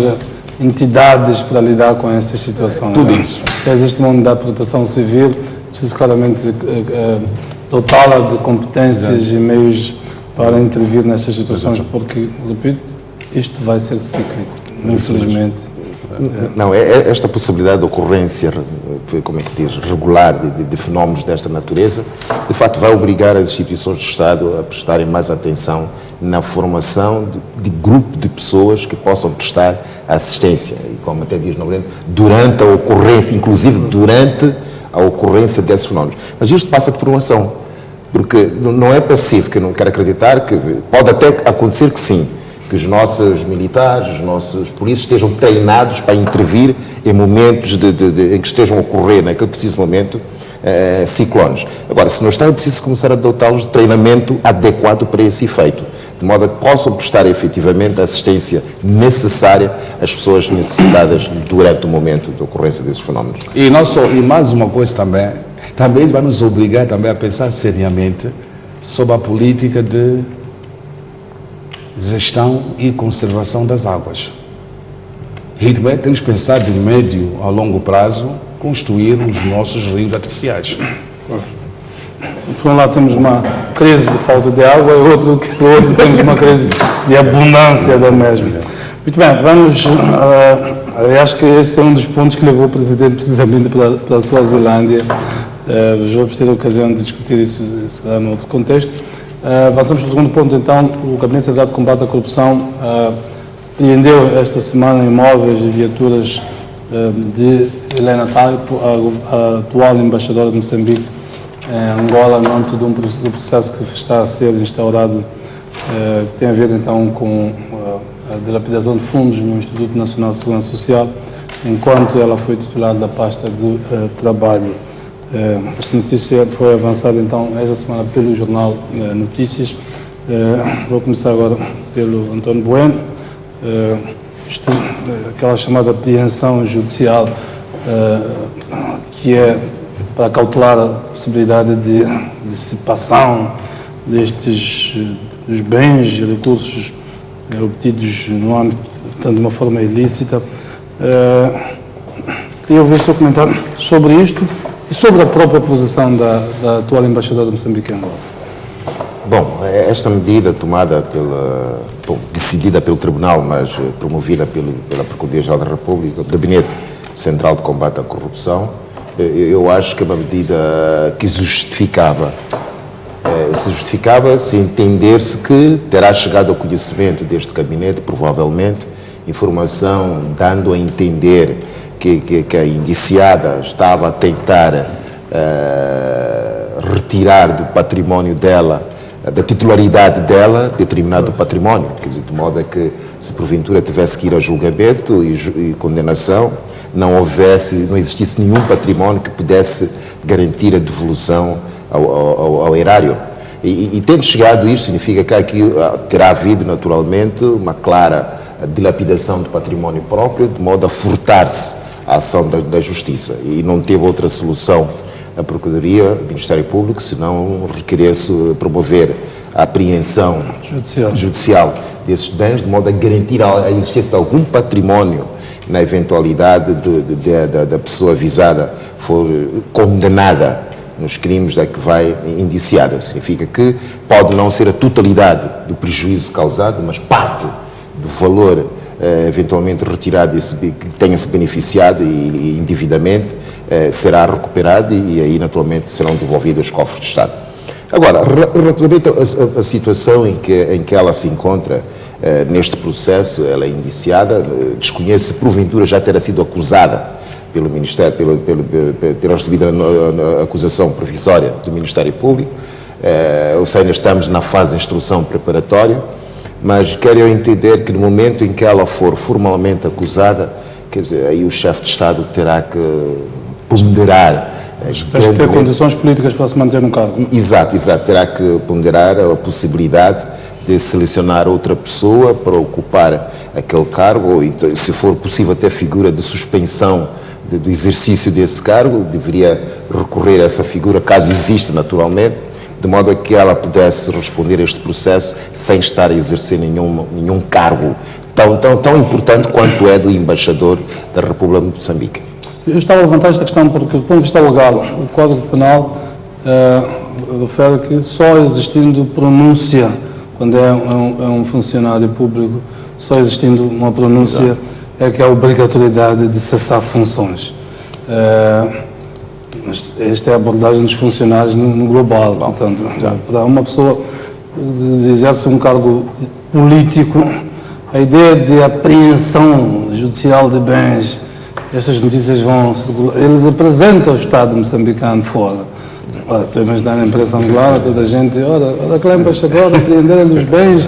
Speaker 1: entidades para lidar com estas situações.
Speaker 2: Tudo isso.
Speaker 1: Se existe uma unidade de proteção civil, preciso claramente dotá-la de competências e meios para intervir nestas situações, porque, repito, isto vai ser cíclico, infelizmente.
Speaker 4: Não, esta possibilidade de ocorrência, como é que se diz, regular de fenómenos desta natureza, de facto vai obrigar as instituições de Estado a prestarem mais atenção na formação de grupo de pessoas que possam prestar assistência, e como até diz no Breno, durante a ocorrência, inclusive durante a ocorrência desses fenómenos. Mas isto passa por formação, porque não é pacífico, eu não quero acreditar que pode até acontecer que sim, que os nossos militares, os nossos polícias estejam treinados para intervir em momentos em que estejam a ocorrer, naquele preciso momento, ciclones. Agora, se não está, é preciso começar a dotá-los de treinamento adequado para esse efeito, de modo a que possam prestar efetivamente a assistência necessária às pessoas necessitadas durante o momento de ocorrência desses fenómenos.
Speaker 2: E mais uma coisa também vai nos obrigar também a pensar seriamente sobre a política de gestão e conservação das águas. E também temos que pensar de médio a longo prazo construir os nossos rios artificiais.
Speaker 1: Por um lado temos uma crise de falta de água e outro temos uma crise de abundância da mesma. Muito bem, vamos, acho que esse é um dos pontos que levou o Presidente precisamente para a Suazilândia. Vamos ter a ocasião de discutir isso, se calhar, num outro contexto. Avançamos para o segundo ponto, então. O Gabinete Central de Combate à Corrupção apreendeu esta semana imóveis e viaturas de Helena Tali, a atual embaixadora de Moçambique em Angola, no âmbito do processo que está a ser instaurado, que tem a ver então com a dilapidação de fundos no Instituto Nacional de Segurança Social, enquanto ela foi titular da pasta do Trabalho. Esta notícia foi avançada então esta semana pelo jornal Notícias. Vou começar agora pelo António Bueno. Aquela chamada apreensão judicial, que é para cautelar a possibilidade de dissipação dos bens e recursos obtidos no âmbito, portanto, de uma forma ilícita. Queria ouvir o seu comentário sobre isto e sobre a própria posição da atual embaixadora de Moçambique em Angola.
Speaker 4: Bom, esta medida tomada decidida pelo Tribunal, mas promovida pela Procuradoria-Geral da República, o Gabinete Central de Combate à Corrupção, eu acho que é uma medida que se justificava se entender-se que terá chegado ao conhecimento deste gabinete, provavelmente, informação dando a entender que a indiciada estava a tentar retirar do património dela, da titularidade dela, determinado património, quer dizer, de modo a que, se porventura tivesse que ir a julgamento e condenação, não existisse nenhum património que pudesse garantir a devolução ao erário. E tendo chegado a isto, significa que aqui terá havido, naturalmente, uma clara dilapidação do património próprio, de modo a furtar-se a ação da Justiça. E não teve outra solução a Procuradoria, o Ministério Público, senão requerer-se promover a apreensão judicial desses bens, de modo a garantir a existência de algum património na eventualidade da pessoa avisada for condenada nos crimes a que vai indiciada. Significa que pode não ser a totalidade do prejuízo causado, mas parte do valor eventualmente retirado que tenha-se beneficiado e indevidamente será recuperado e aí naturalmente serão devolvidos aos cofres do Estado. Agora, relativamente à situação em que ela se encontra neste processo, ela é indiciada, desconheço se porventura já terá sido acusada pelo Ministério, ter recebido a acusação provisória do Ministério Público, ou seja, estamos na fase de instrução preparatória, mas quero eu entender que no momento em que ela for formalmente acusada, quer dizer, aí o chefe de Estado terá que ponderar.
Speaker 1: Tens de ter condições políticas para se manter no cargo.
Speaker 4: Exato, terá que ponderar a possibilidade de selecionar outra pessoa para ocupar aquele cargo, ou se for possível até figura de suspensão do exercício desse cargo, deveria recorrer a essa figura, caso exista naturalmente, de modo a que ela pudesse responder a este processo sem estar a exercer nenhum cargo tão importante quanto é do embaixador da República de Moçambique.
Speaker 1: Eu estava a levantar esta questão porque, do ponto de vista legal, o Código Penal refere que só existindo pronúncia, quando é um funcionário público, só existindo uma pronúncia é que há obrigatoriedade de cessar funções. Mas esta é a abordagem dos funcionários no global. Portanto, para uma pessoa que exerce um cargo político, a ideia de apreensão judicial de bens, estas notícias vão circular. Ele representa o Estado moçambicano fora. Ora, estou a imaginar na imprensa angolana, toda a gente, olha aquela embaixadora, se venderem dos bens.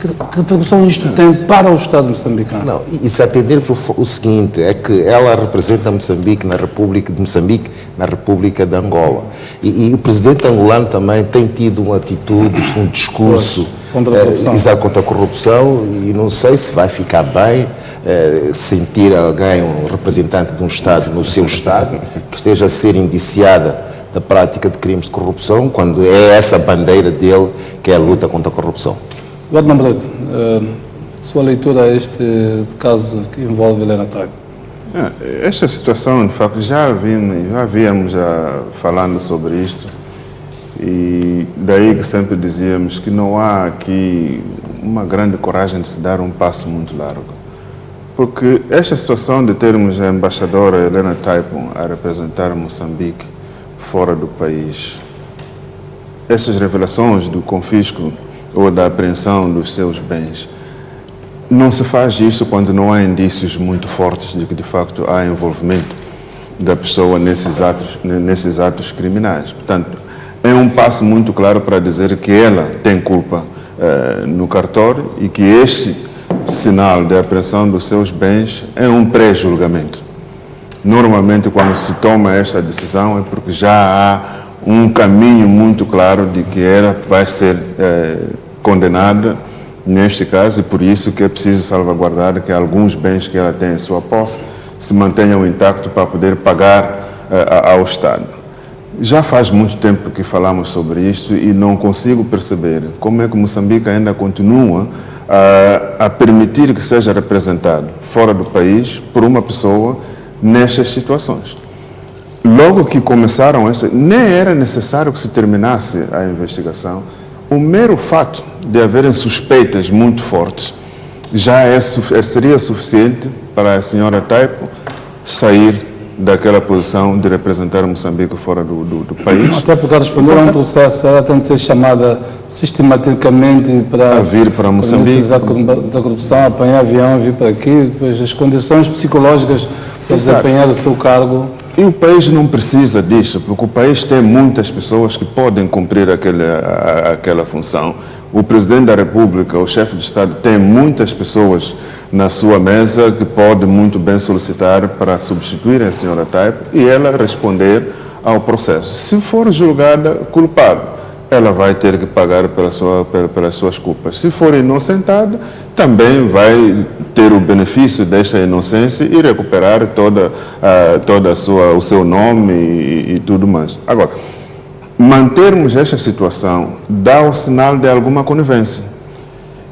Speaker 1: Que repercussão isto tem para o Estado moçambicano?
Speaker 4: Não, e se atender para o seguinte, é que ela representa Moçambique na República de Moçambique, na República de Angola. E o presidente angolano também tem tido uma atitude, um discurso contra a corrupção, e não sei se vai ficar bem sentir alguém, um representante de um Estado no seu Estado, que esteja a ser indiciada da prática de crimes de corrupção, quando é essa a bandeira dele, que é a luta contra a corrupção.
Speaker 1: Eduardo Lambrete, sua leitura a este caso que envolve Helena Taibo?
Speaker 3: Esta situação, de facto, já havíamos falando sobre isto, e daí que sempre dizíamos que não há aqui uma grande coragem de se dar um passo muito largo. Porque esta situação de termos a embaixadora Helena Taibo a representar Moçambique fora do país, estas revelações do confisco ou da apreensão dos seus bens, não se faz isso quando não há indícios muito fortes de que, de facto, há envolvimento da pessoa nesses atos criminais. Portanto, é um passo muito claro para dizer que ela tem culpa no cartório e que este sinal de apreensão dos seus bens é um pré-julgamento. Normalmente, quando se toma esta decisão, é porque já há um caminho muito claro de que ela vai ser condenada neste caso, e por isso que é preciso salvaguardar que alguns bens que ela tem em sua posse se mantenham intactos para poder pagar ao Estado. Já faz muito tempo que falamos sobre isto e não consigo perceber como é que Moçambique ainda continua a permitir que seja representado fora do país por uma pessoa nestas situações. Logo que começaram nem era necessário que se terminasse a investigação. o mero fato de haverem suspeitas muito fortes já seria suficiente para a senhora Taipo sair daquela posição de representar Moçambique fora do país.
Speaker 1: Até porque responder a um processo, ela tem de ser chamada sistematicamente para
Speaker 3: vir para Moçambique,
Speaker 1: da corrupção, apanhar avião, vir para aqui, depois as condições psicológicas para desempenhar o seu cargo.
Speaker 3: E o país não precisa disso, porque o país tem muitas pessoas que podem cumprir aquela função. O Presidente da República, o chefe de Estado, tem muitas pessoas na sua mesa que pode muito bem solicitar para substituir a senhora Taipo e ela responder ao processo. Se for julgada culpada, ela vai ter que pagar pelas suas culpas. Se for inocentada, também vai ter o benefício desta inocência e recuperar todo o seu nome e tudo mais. Agora, mantermos esta situação dá o sinal de alguma conivência.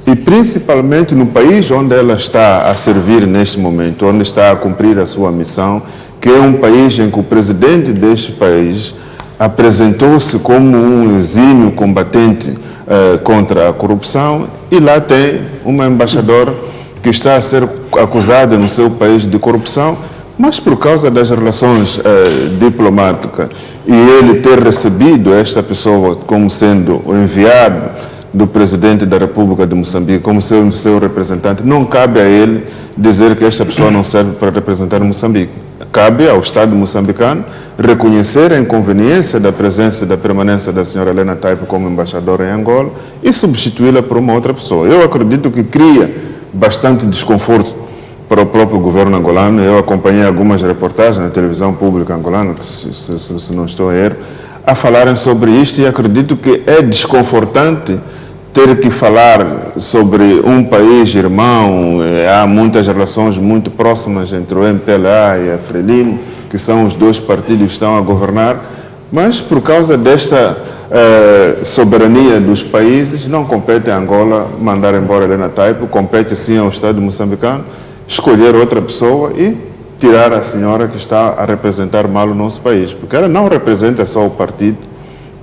Speaker 3: E principalmente no país onde ela está a servir neste momento, onde está a cumprir a sua missão, que é um país em que o presidente deste país apresentou-se como um exímio combatente contra a corrupção, e lá tem uma embaixadora que está a ser acusada no seu país de corrupção, mas por causa das relações diplomáticas e ele ter recebido esta pessoa como sendo o enviado do presidente da República de Moçambique, como seu representante, não cabe a ele dizer que esta pessoa não serve para representar Moçambique. Cabe ao Estado moçambicano reconhecer a inconveniência da presença e da permanência da senhora Helena Taipo como embaixadora em Angola e substituí-la por uma outra pessoa. Eu acredito que cria bastante desconforto para o próprio governo angolano. Eu acompanhei algumas reportagens na televisão pública angolana, se não estou a erro, a falarem sobre isto, e acredito que é desconfortante ter que falar sobre um país irmão. Há muitas relações muito próximas entre o MPLA e a Frelimo, que são os dois partidos que estão a governar, mas por causa desta soberania dos países, não compete a Angola mandar embora Helena Taipo, compete sim ao Estado moçambicano escolher outra pessoa e tirar a senhora que está a representar mal o nosso país, porque ela não representa só o partido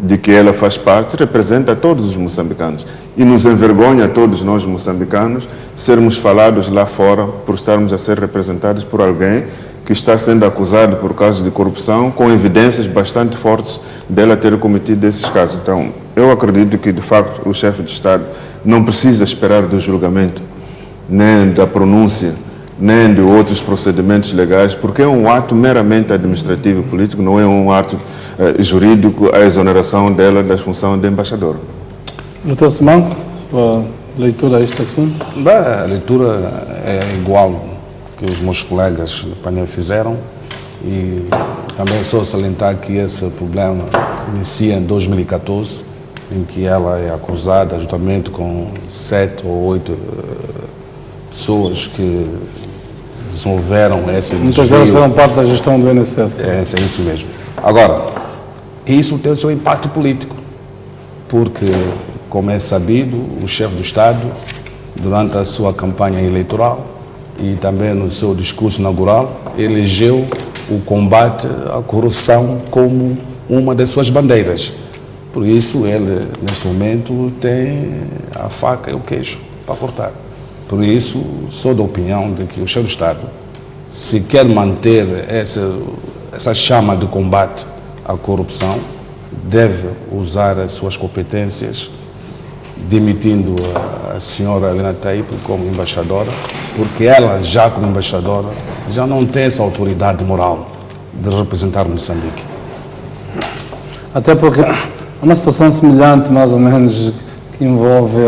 Speaker 3: de que ela faz parte, representa todos os moçambicanos. E nos envergonha a todos nós moçambicanos sermos falados lá fora por estarmos a ser representados por alguém que está sendo acusado por casos de corrupção, com evidências bastante fortes dela ter cometido esses casos. Então, eu acredito que, de facto, o chefe de Estado não precisa esperar do julgamento, nem da pronúncia, nem de outros procedimentos legais, porque é um ato meramente administrativo e político, não é um ato jurídico, a exoneração dela das funções de embaixadora.
Speaker 1: Doutor Simão, sua leitura a este assunto?
Speaker 2: A leitura é igual que os meus colegas do painel fizeram, e também só salientar que esse problema inicia em 2014, em que ela é acusada juntamente com 7 ou 8 pessoas que desenvolveram esse desvio.
Speaker 1: Muitas delas eram parte da gestão do INSS.
Speaker 2: É isso mesmo. Agora, isso tem o seu impacto político, porque, como é sabido, o chefe do Estado, durante a sua campanha eleitoral e também no seu discurso inaugural, elegeu o combate à corrupção como uma das suas bandeiras. Por isso, ele, neste momento, tem a faca e o queijo para cortar. Por isso, sou da opinião de que o chefe do Estado, se quer manter essa chama de combate à corrupção, deve usar as suas competências, demitindo a senhora Helena Taipo como embaixadora, porque ela, já como embaixadora, já não tem essa autoridade moral de representar Moçambique.
Speaker 1: Até porque é uma situação semelhante, mais ou menos, que envolve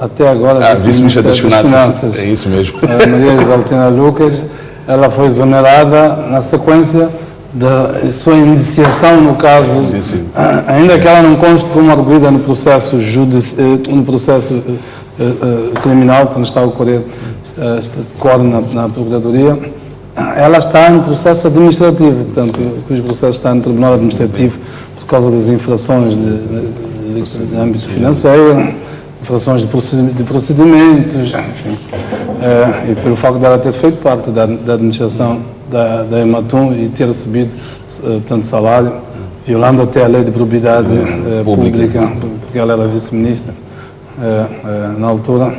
Speaker 1: até agora
Speaker 2: a vice-ministra das Finanças. É isso mesmo.
Speaker 1: A Maria Exaltina Lucas, ela foi exonerada na sequência da sua iniciação no caso,
Speaker 2: sim.
Speaker 1: Ainda que ela não conste como arguida no processo criminal, quando está a ocorrer, decorre na Procuradoria, ela está no processo administrativo, portanto, o processo está no Tribunal Administrativo por causa das infrações de âmbito financeiro, infrações de procedimentos, enfim, e pelo facto de ela ter feito parte da administração da Ematum e ter recebido, portanto, salário, violando até a lei de probidade pública. porque ela era vice-ministra na altura.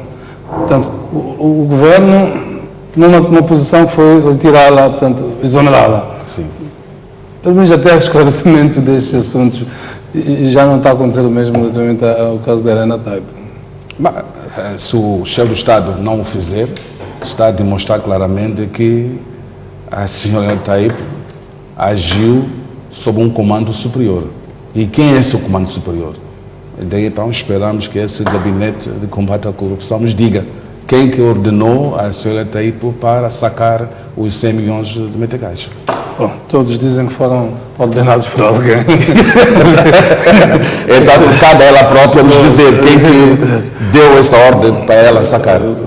Speaker 1: Portanto, o governo, numa posição que foi retirá-la, portanto, exonerá-la.
Speaker 2: Sim.
Speaker 1: Pelo menos até o esclarecimento destes assuntos, já não está a acontecer o mesmo relativamente ao caso da Helena Taipa.
Speaker 2: Mas, se o chefe do Estado não o fizer, está a demonstrar claramente que a senhora Helena Taipa agiu sob um comando superior. E quem é esse comando superior? E daí então esperamos que esse gabinete de combate à corrupção nos diga quem que ordenou a senhora Taipa para sacar os 100 milhões de meticais.
Speaker 1: Bom, todos dizem que foram ordenados por alguém.
Speaker 2: Então, cabe a ela própria nos dizer quem que deu essa ordem para ela sacar.
Speaker 1: Muito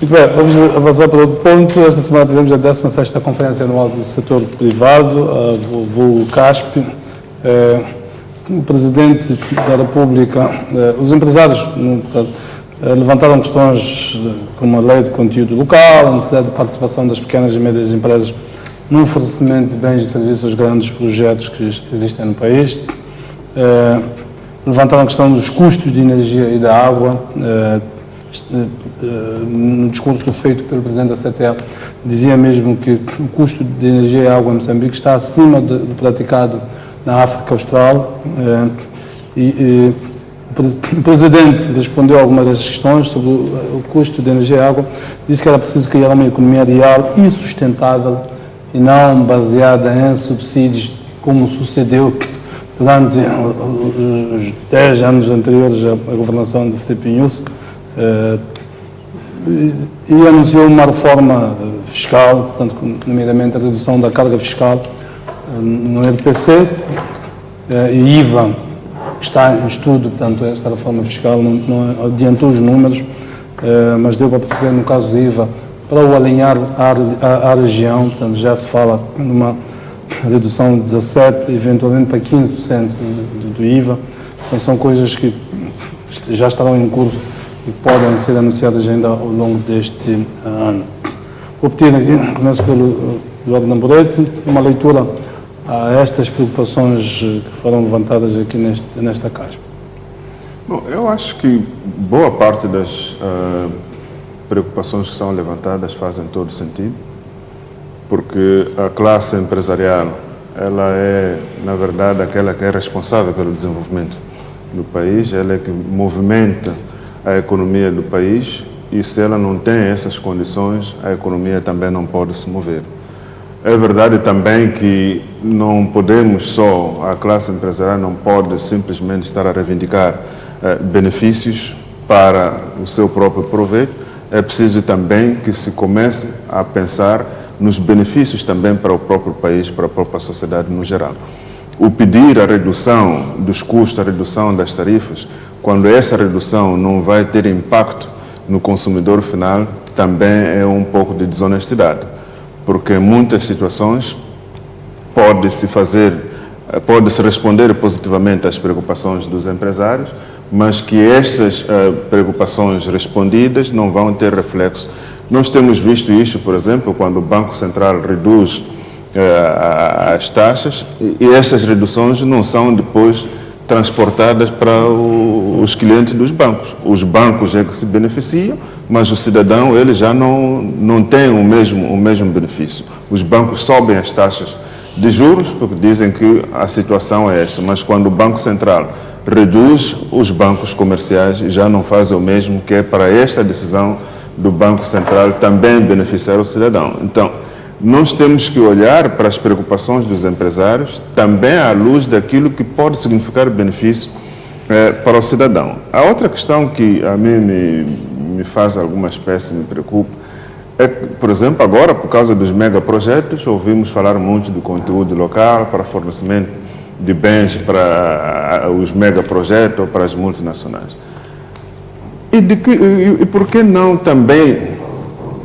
Speaker 1: bem, vamos avançar para outro ponto. Esta semana tivemos a 16ª Conferência Anual do Setor Privado, o CASP. O Presidente da República, os empresários levantaram questões como a lei de conteúdo local, a necessidade de participação das pequenas e médias empresas no oferecimento de bens e serviços aos grandes projetos que existem no país. Levantaram a questão dos custos de energia e da água. No discurso feito pelo Presidente da CTE, dizia mesmo que o custo de energia e água em Moçambique está acima do praticado na África Austral. O Presidente respondeu a algumas dessas questões sobre o custo de energia e água, disse que era preciso criar uma economia real e sustentável e não baseada em subsídios, como sucedeu durante os 10 anos anteriores à governação de Filipe Nyusi, e anunciou uma reforma fiscal, portanto, nomeadamente a redução da carga fiscal no RPC e IVA, que está em estudo. Portanto, esta reforma fiscal não adiantou os números, mas deu para perceber, no caso do IVA, para o alinhar à região, portanto, já se fala numa redução de 17%, eventualmente para 15% do IVA. Então, são coisas que já estarão em curso e podem ser anunciadas ainda ao longo deste ano. Vou pedir aqui, começo pelo Eduardo Namborete, uma leitura a estas preocupações que foram levantadas aqui nesta CASP.
Speaker 3: Bom, eu acho que boa parte das preocupações que são levantadas fazem todo sentido, porque a classe empresarial, ela é, na verdade, aquela que é responsável pelo desenvolvimento do país, ela é que movimenta a economia do país, e se ela não tem essas condições, a economia também não pode se mover. É verdade também que não podemos só, a classe empresarial não pode simplesmente estar a reivindicar benefícios para o seu próprio proveito. É preciso também que se comece a pensar nos benefícios também para o próprio país, para a própria sociedade no geral. O pedir a redução dos custos, a redução das tarifas, quando essa redução não vai ter impacto no consumidor final, também é um pouco de desonestidade, porque em muitas situações pode-se responder positivamente às preocupações dos empresários, mas que estas preocupações respondidas não vão ter reflexo. Nós temos visto isso, por exemplo, quando o Banco Central reduz as taxas, e estas reduções não são depois transportadas para os clientes dos bancos. Os bancos é que se beneficiam, mas o cidadão ele já não tem o mesmo benefício. Os bancos sobem as taxas de juros porque dizem que a situação é esta, mas quando o Banco Central reduz, os bancos comerciais já não fazem o mesmo, que é para esta decisão do Banco Central também beneficiar o cidadão. Então, nós temos que olhar para as preocupações dos empresários também à luz daquilo que pode significar benefício para o cidadão. A outra questão que a mim me faz alguma espécie, me preocupa, é que, por exemplo, agora, por causa dos megaprojetos, ouvimos falar muito do conteúdo local para fornecimento de bens para os megaprojetos ou para as multinacionais. E por que não também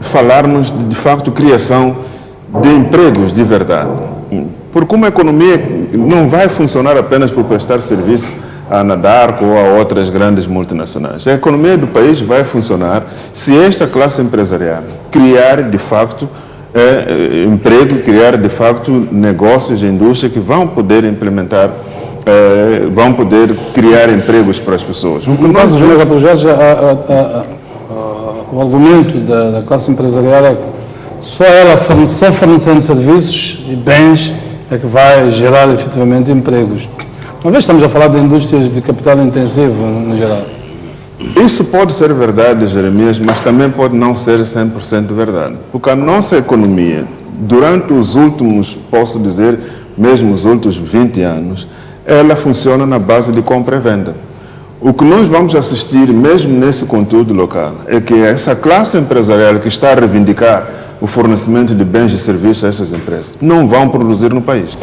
Speaker 3: falarmos de facto, criação de empregos de verdade? Porque uma economia não vai funcionar apenas por prestar serviço à Anadarko ou a outras grandes multinacionais. A economia do país vai funcionar se esta classe empresarial criar, de facto, emprego, criar, de facto, negócios e indústria que vão poder implementar vão poder criar empregos para as pessoas.
Speaker 1: No caso dos megaprojetos, o argumento da classe empresarial é que só fornecendo serviços e bens é que vai gerar efetivamente empregos. Uma vez estamos a falar de indústrias de capital intensivo, no geral.
Speaker 3: Isso pode ser verdade, Jeremias, mas também pode não ser 100% verdade. Porque a nossa economia, durante os últimos, posso dizer, mesmo os últimos 20 anos, ela funciona na base de compra e venda. O que nós vamos assistir, mesmo nesse conteúdo local, é que essa classe empresarial que está a reivindicar o fornecimento de bens e serviços a essas empresas não vão produzir no país.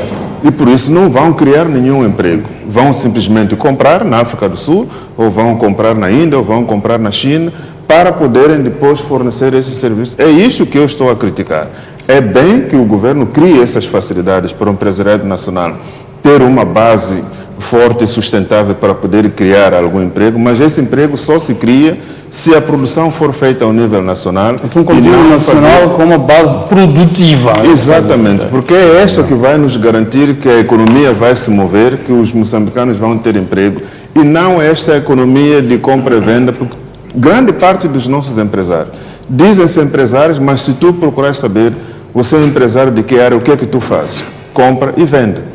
Speaker 3: E por isso não vão criar nenhum emprego. Vão simplesmente comprar na África do Sul, ou vão comprar na Índia, ou vão comprar na China, para poderem depois fornecer esses serviços. É isso que eu estou a criticar. É bem que o governo crie essas facilidades para o empresariado nacional ter uma base forte e sustentável para poder criar algum emprego, mas esse emprego só se cria se a produção for feita ao nível nacional.
Speaker 1: Então, um contínuo nacional com uma base produtiva.
Speaker 3: Exatamente, porque é essa que vai nos garantir que a economia vai se mover, que os moçambicanos vão ter emprego, e não esta economia de compra e venda, porque grande parte dos nossos empresários dizem-se empresários, mas se tu procurar saber, você é empresário de que área, o que é que tu fazes? Compra e vende.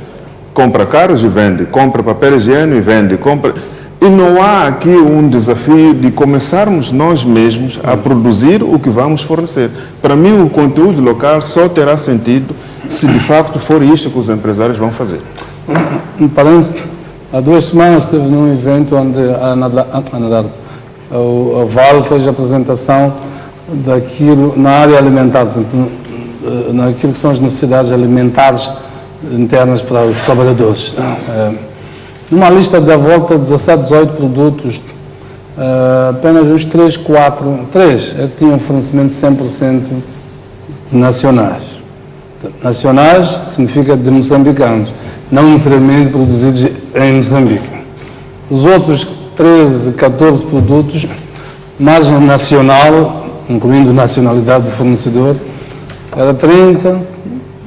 Speaker 3: Compra carros e vende, compra papel higiênico e vende, compra... E não há aqui um desafio de começarmos nós mesmos a produzir o que vamos fornecer. Para mim, o conteúdo local só terá sentido se de facto for isto que os empresários vão fazer.
Speaker 1: Há 2 semanas esteve num evento onde a Vale fez a apresentação daquilo na área alimentar, portanto, naquilo que são as necessidades alimentares internas para os trabalhadores. Numa lista da volta de 17, 18 produtos, apenas uns 3 é que tinham fornecimento 100% de nacionais. Nacionais significa de moçambicanos, não necessariamente produzidos em Moçambique. Os outros 13, 14 produtos, margem nacional, incluindo nacionalidade do fornecedor, era 30%,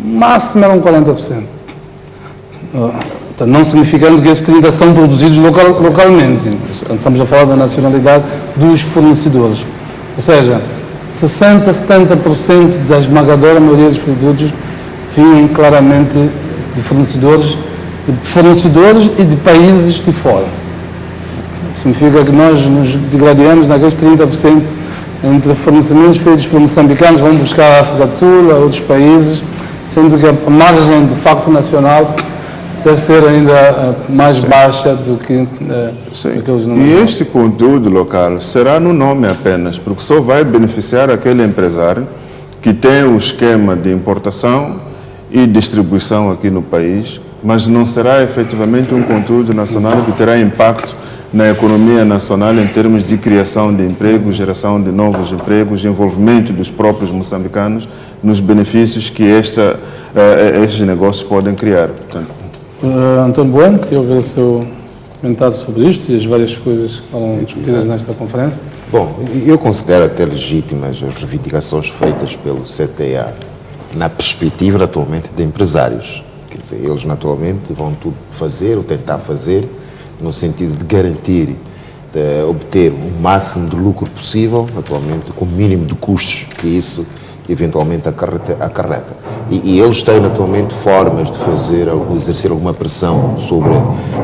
Speaker 1: máximo eram 40%. Não significando que esses 30 são produzidos localmente. Estamos a falar da nacionalidade dos fornecedores. Ou seja, 60%, 70% da esmagadora maioria dos produtos vinham claramente de fornecedores e de países de fora. Significa que nós nos degladiamos naqueles 30% entre fornecimentos feitos por moçambicanos, vão buscar a África do Sul, a outros países, sendo que a margem de facto nacional deve ser ainda mais baixa do que aqueles números.
Speaker 3: E este conteúdo local será no nome apenas, porque só vai beneficiar aquele empresário que tem o esquema de importação e distribuição aqui no país, mas não será efetivamente um conteúdo nacional que terá impacto na economia nacional em termos de criação de empregos, geração de novos empregos, envolvimento dos próprios moçambicanos nos benefícios que estes negócios podem criar. Portanto,
Speaker 1: António Bueno, queria ouvir o seu comentário sobre isto e as várias coisas que foram discutidas nesta conferência.
Speaker 4: Bom, eu considero até legítimas as reivindicações feitas pelo CTA na perspectiva, naturalmente, de empresários. Quer dizer, eles, naturalmente, vão tudo fazer ou tentar fazer no sentido de garantir, de obter o máximo de lucro possível, naturalmente, com o mínimo de custos que isso eventualmente acarreta. E eles têm, naturalmente, formas de exercer alguma pressão sobre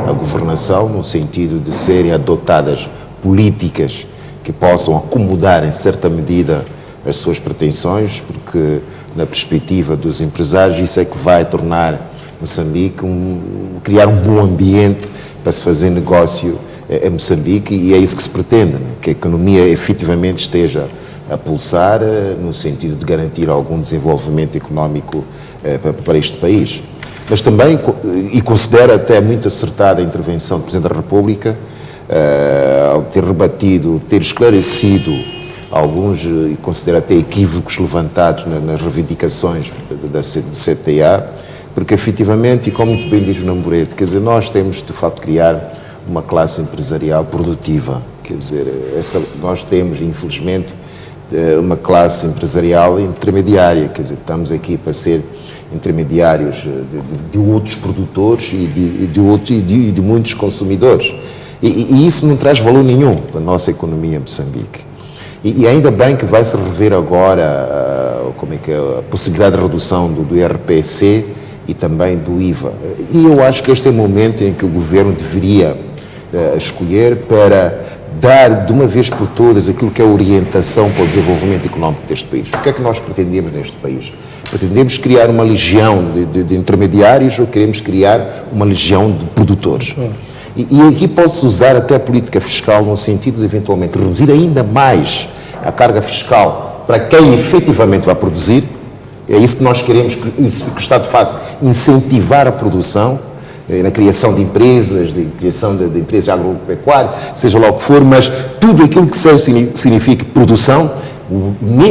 Speaker 4: a governação, no sentido de serem adotadas políticas que possam acomodar, em certa medida, as suas pretensões, porque, na perspectiva dos empresários, isso é que vai tornar Moçambique, criar um bom ambiente para se fazer negócio em Moçambique, e é isso que se pretende, né? Que a economia efetivamente esteja a pulsar no sentido de garantir algum desenvolvimento económico para este país. Mas também, e considero até muito acertada a intervenção do Presidente da República, ao ter rebatido, ter esclarecido alguns, e considero até equívocos levantados nas reivindicações da CTA, porque efetivamente, e como muito bem diz o Namborete, quer dizer, nós temos de facto criar uma classe empresarial produtiva, quer dizer, nós temos, infelizmente, uma classe empresarial intermediária, quer dizer, estamos aqui para ser intermediários de outros produtores e de muitos consumidores. E isso não traz valor nenhum para a nossa economia em Moçambique. E ainda bem que vai se rever agora a possibilidade de redução do IRPC e também do IVA. E eu acho que este é o momento em que o governo deveria escolher para dar de uma vez por todas aquilo que é a orientação para o desenvolvimento económico deste país. O que é que nós pretendemos neste país? Pretendemos criar uma legião de intermediários ou queremos criar uma legião de produtores? E aqui pode-se usar até a política fiscal no sentido de eventualmente reduzir ainda mais a carga fiscal para quem efetivamente vai produzir. É isso que nós queremos que o Estado faça, incentivar a produção, na criação de empresas, de empresas agropecuárias, seja lá o que for, mas tudo aquilo que signifique produção,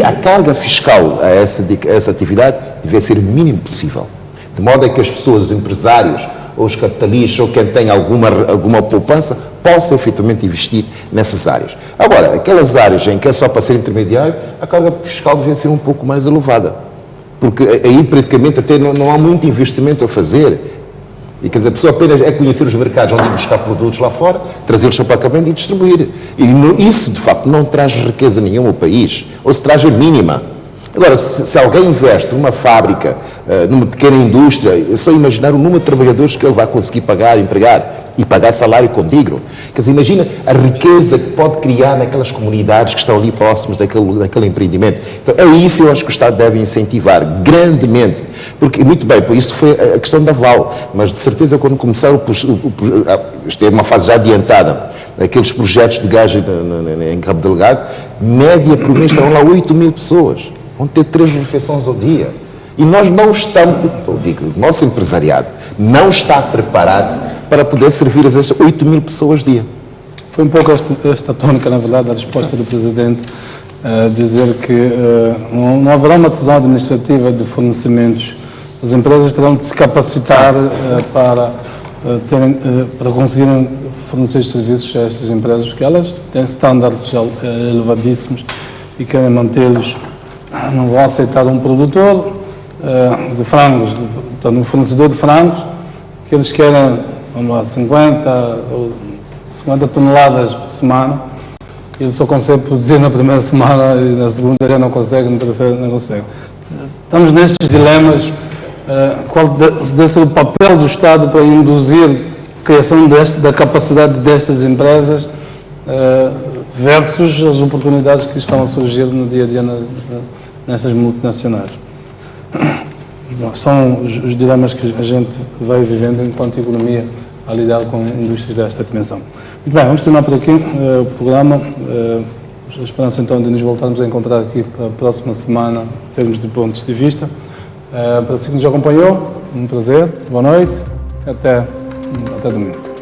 Speaker 4: a carga fiscal a essa atividade deve ser o mínimo possível. De modo a que as pessoas, os empresários, ou os capitalistas, ou quem tem alguma poupança, possa efetivamente investir nessas áreas. Agora, aquelas áreas em que é só para ser intermediário, a carga fiscal deve ser um pouco mais elevada. Porque aí praticamente até não há muito investimento a fazer. E quer dizer, a pessoa apenas é conhecer os mercados onde ir buscar produtos lá fora, trazê-los para cá e distribuir. E isso, de facto, não traz riqueza nenhuma ao país, ou se traz a mínima. Agora, se alguém investe numa fábrica, numa pequena indústria, é só imaginar o número de trabalhadores que ele vai conseguir pagar, empregar e pagar salário condigno. Quer dizer, imagina a riqueza que pode criar naquelas comunidades que estão ali próximas daquele empreendimento. Então, é isso que eu acho que o Estado deve incentivar grandemente. Porque, muito bem, isso foi a questão da Val, mas de certeza quando começaram, isto é uma fase já adiantada, aqueles projetos de gás em Cabo Delgado, média por mês estarão lá 8.000 pessoas. Vão ter 3 refeições ao dia. E nós não estamos, eu digo, o nosso empresariado não está a preparar-se para poder servir as 8.000 pessoas dia.
Speaker 1: Foi um pouco esta tónica, na verdade, a resposta do Presidente, dizer que não haverá uma decisão administrativa de fornecimentos. As empresas terão de se capacitar para conseguirem fornecer os serviços a estas empresas, porque elas têm estándares elevadíssimos e querem mantê-los. Não vão aceitar um produtor de frangos, portanto, um fornecedor de frangos, que eles querem, vamos lá, 50 toneladas por semana, e ele só consegue produzir na primeira semana e na segunda já não consegue, na terceira não consegue. Estamos nestes dilemas, qual deve ser o papel do Estado para induzir a criação da capacidade destas empresas versus as oportunidades que estão a surgir no dia a dia nestas multinacionais. São os dilemas que a gente vai vivendo enquanto economia a lidar com indústrias desta dimensão. Muito bem, vamos terminar por aqui o programa. A esperança então de nos voltarmos a encontrar aqui para a próxima semana em termos de pontos de vista. Para si que nos acompanhou, um prazer, boa noite, até domingo.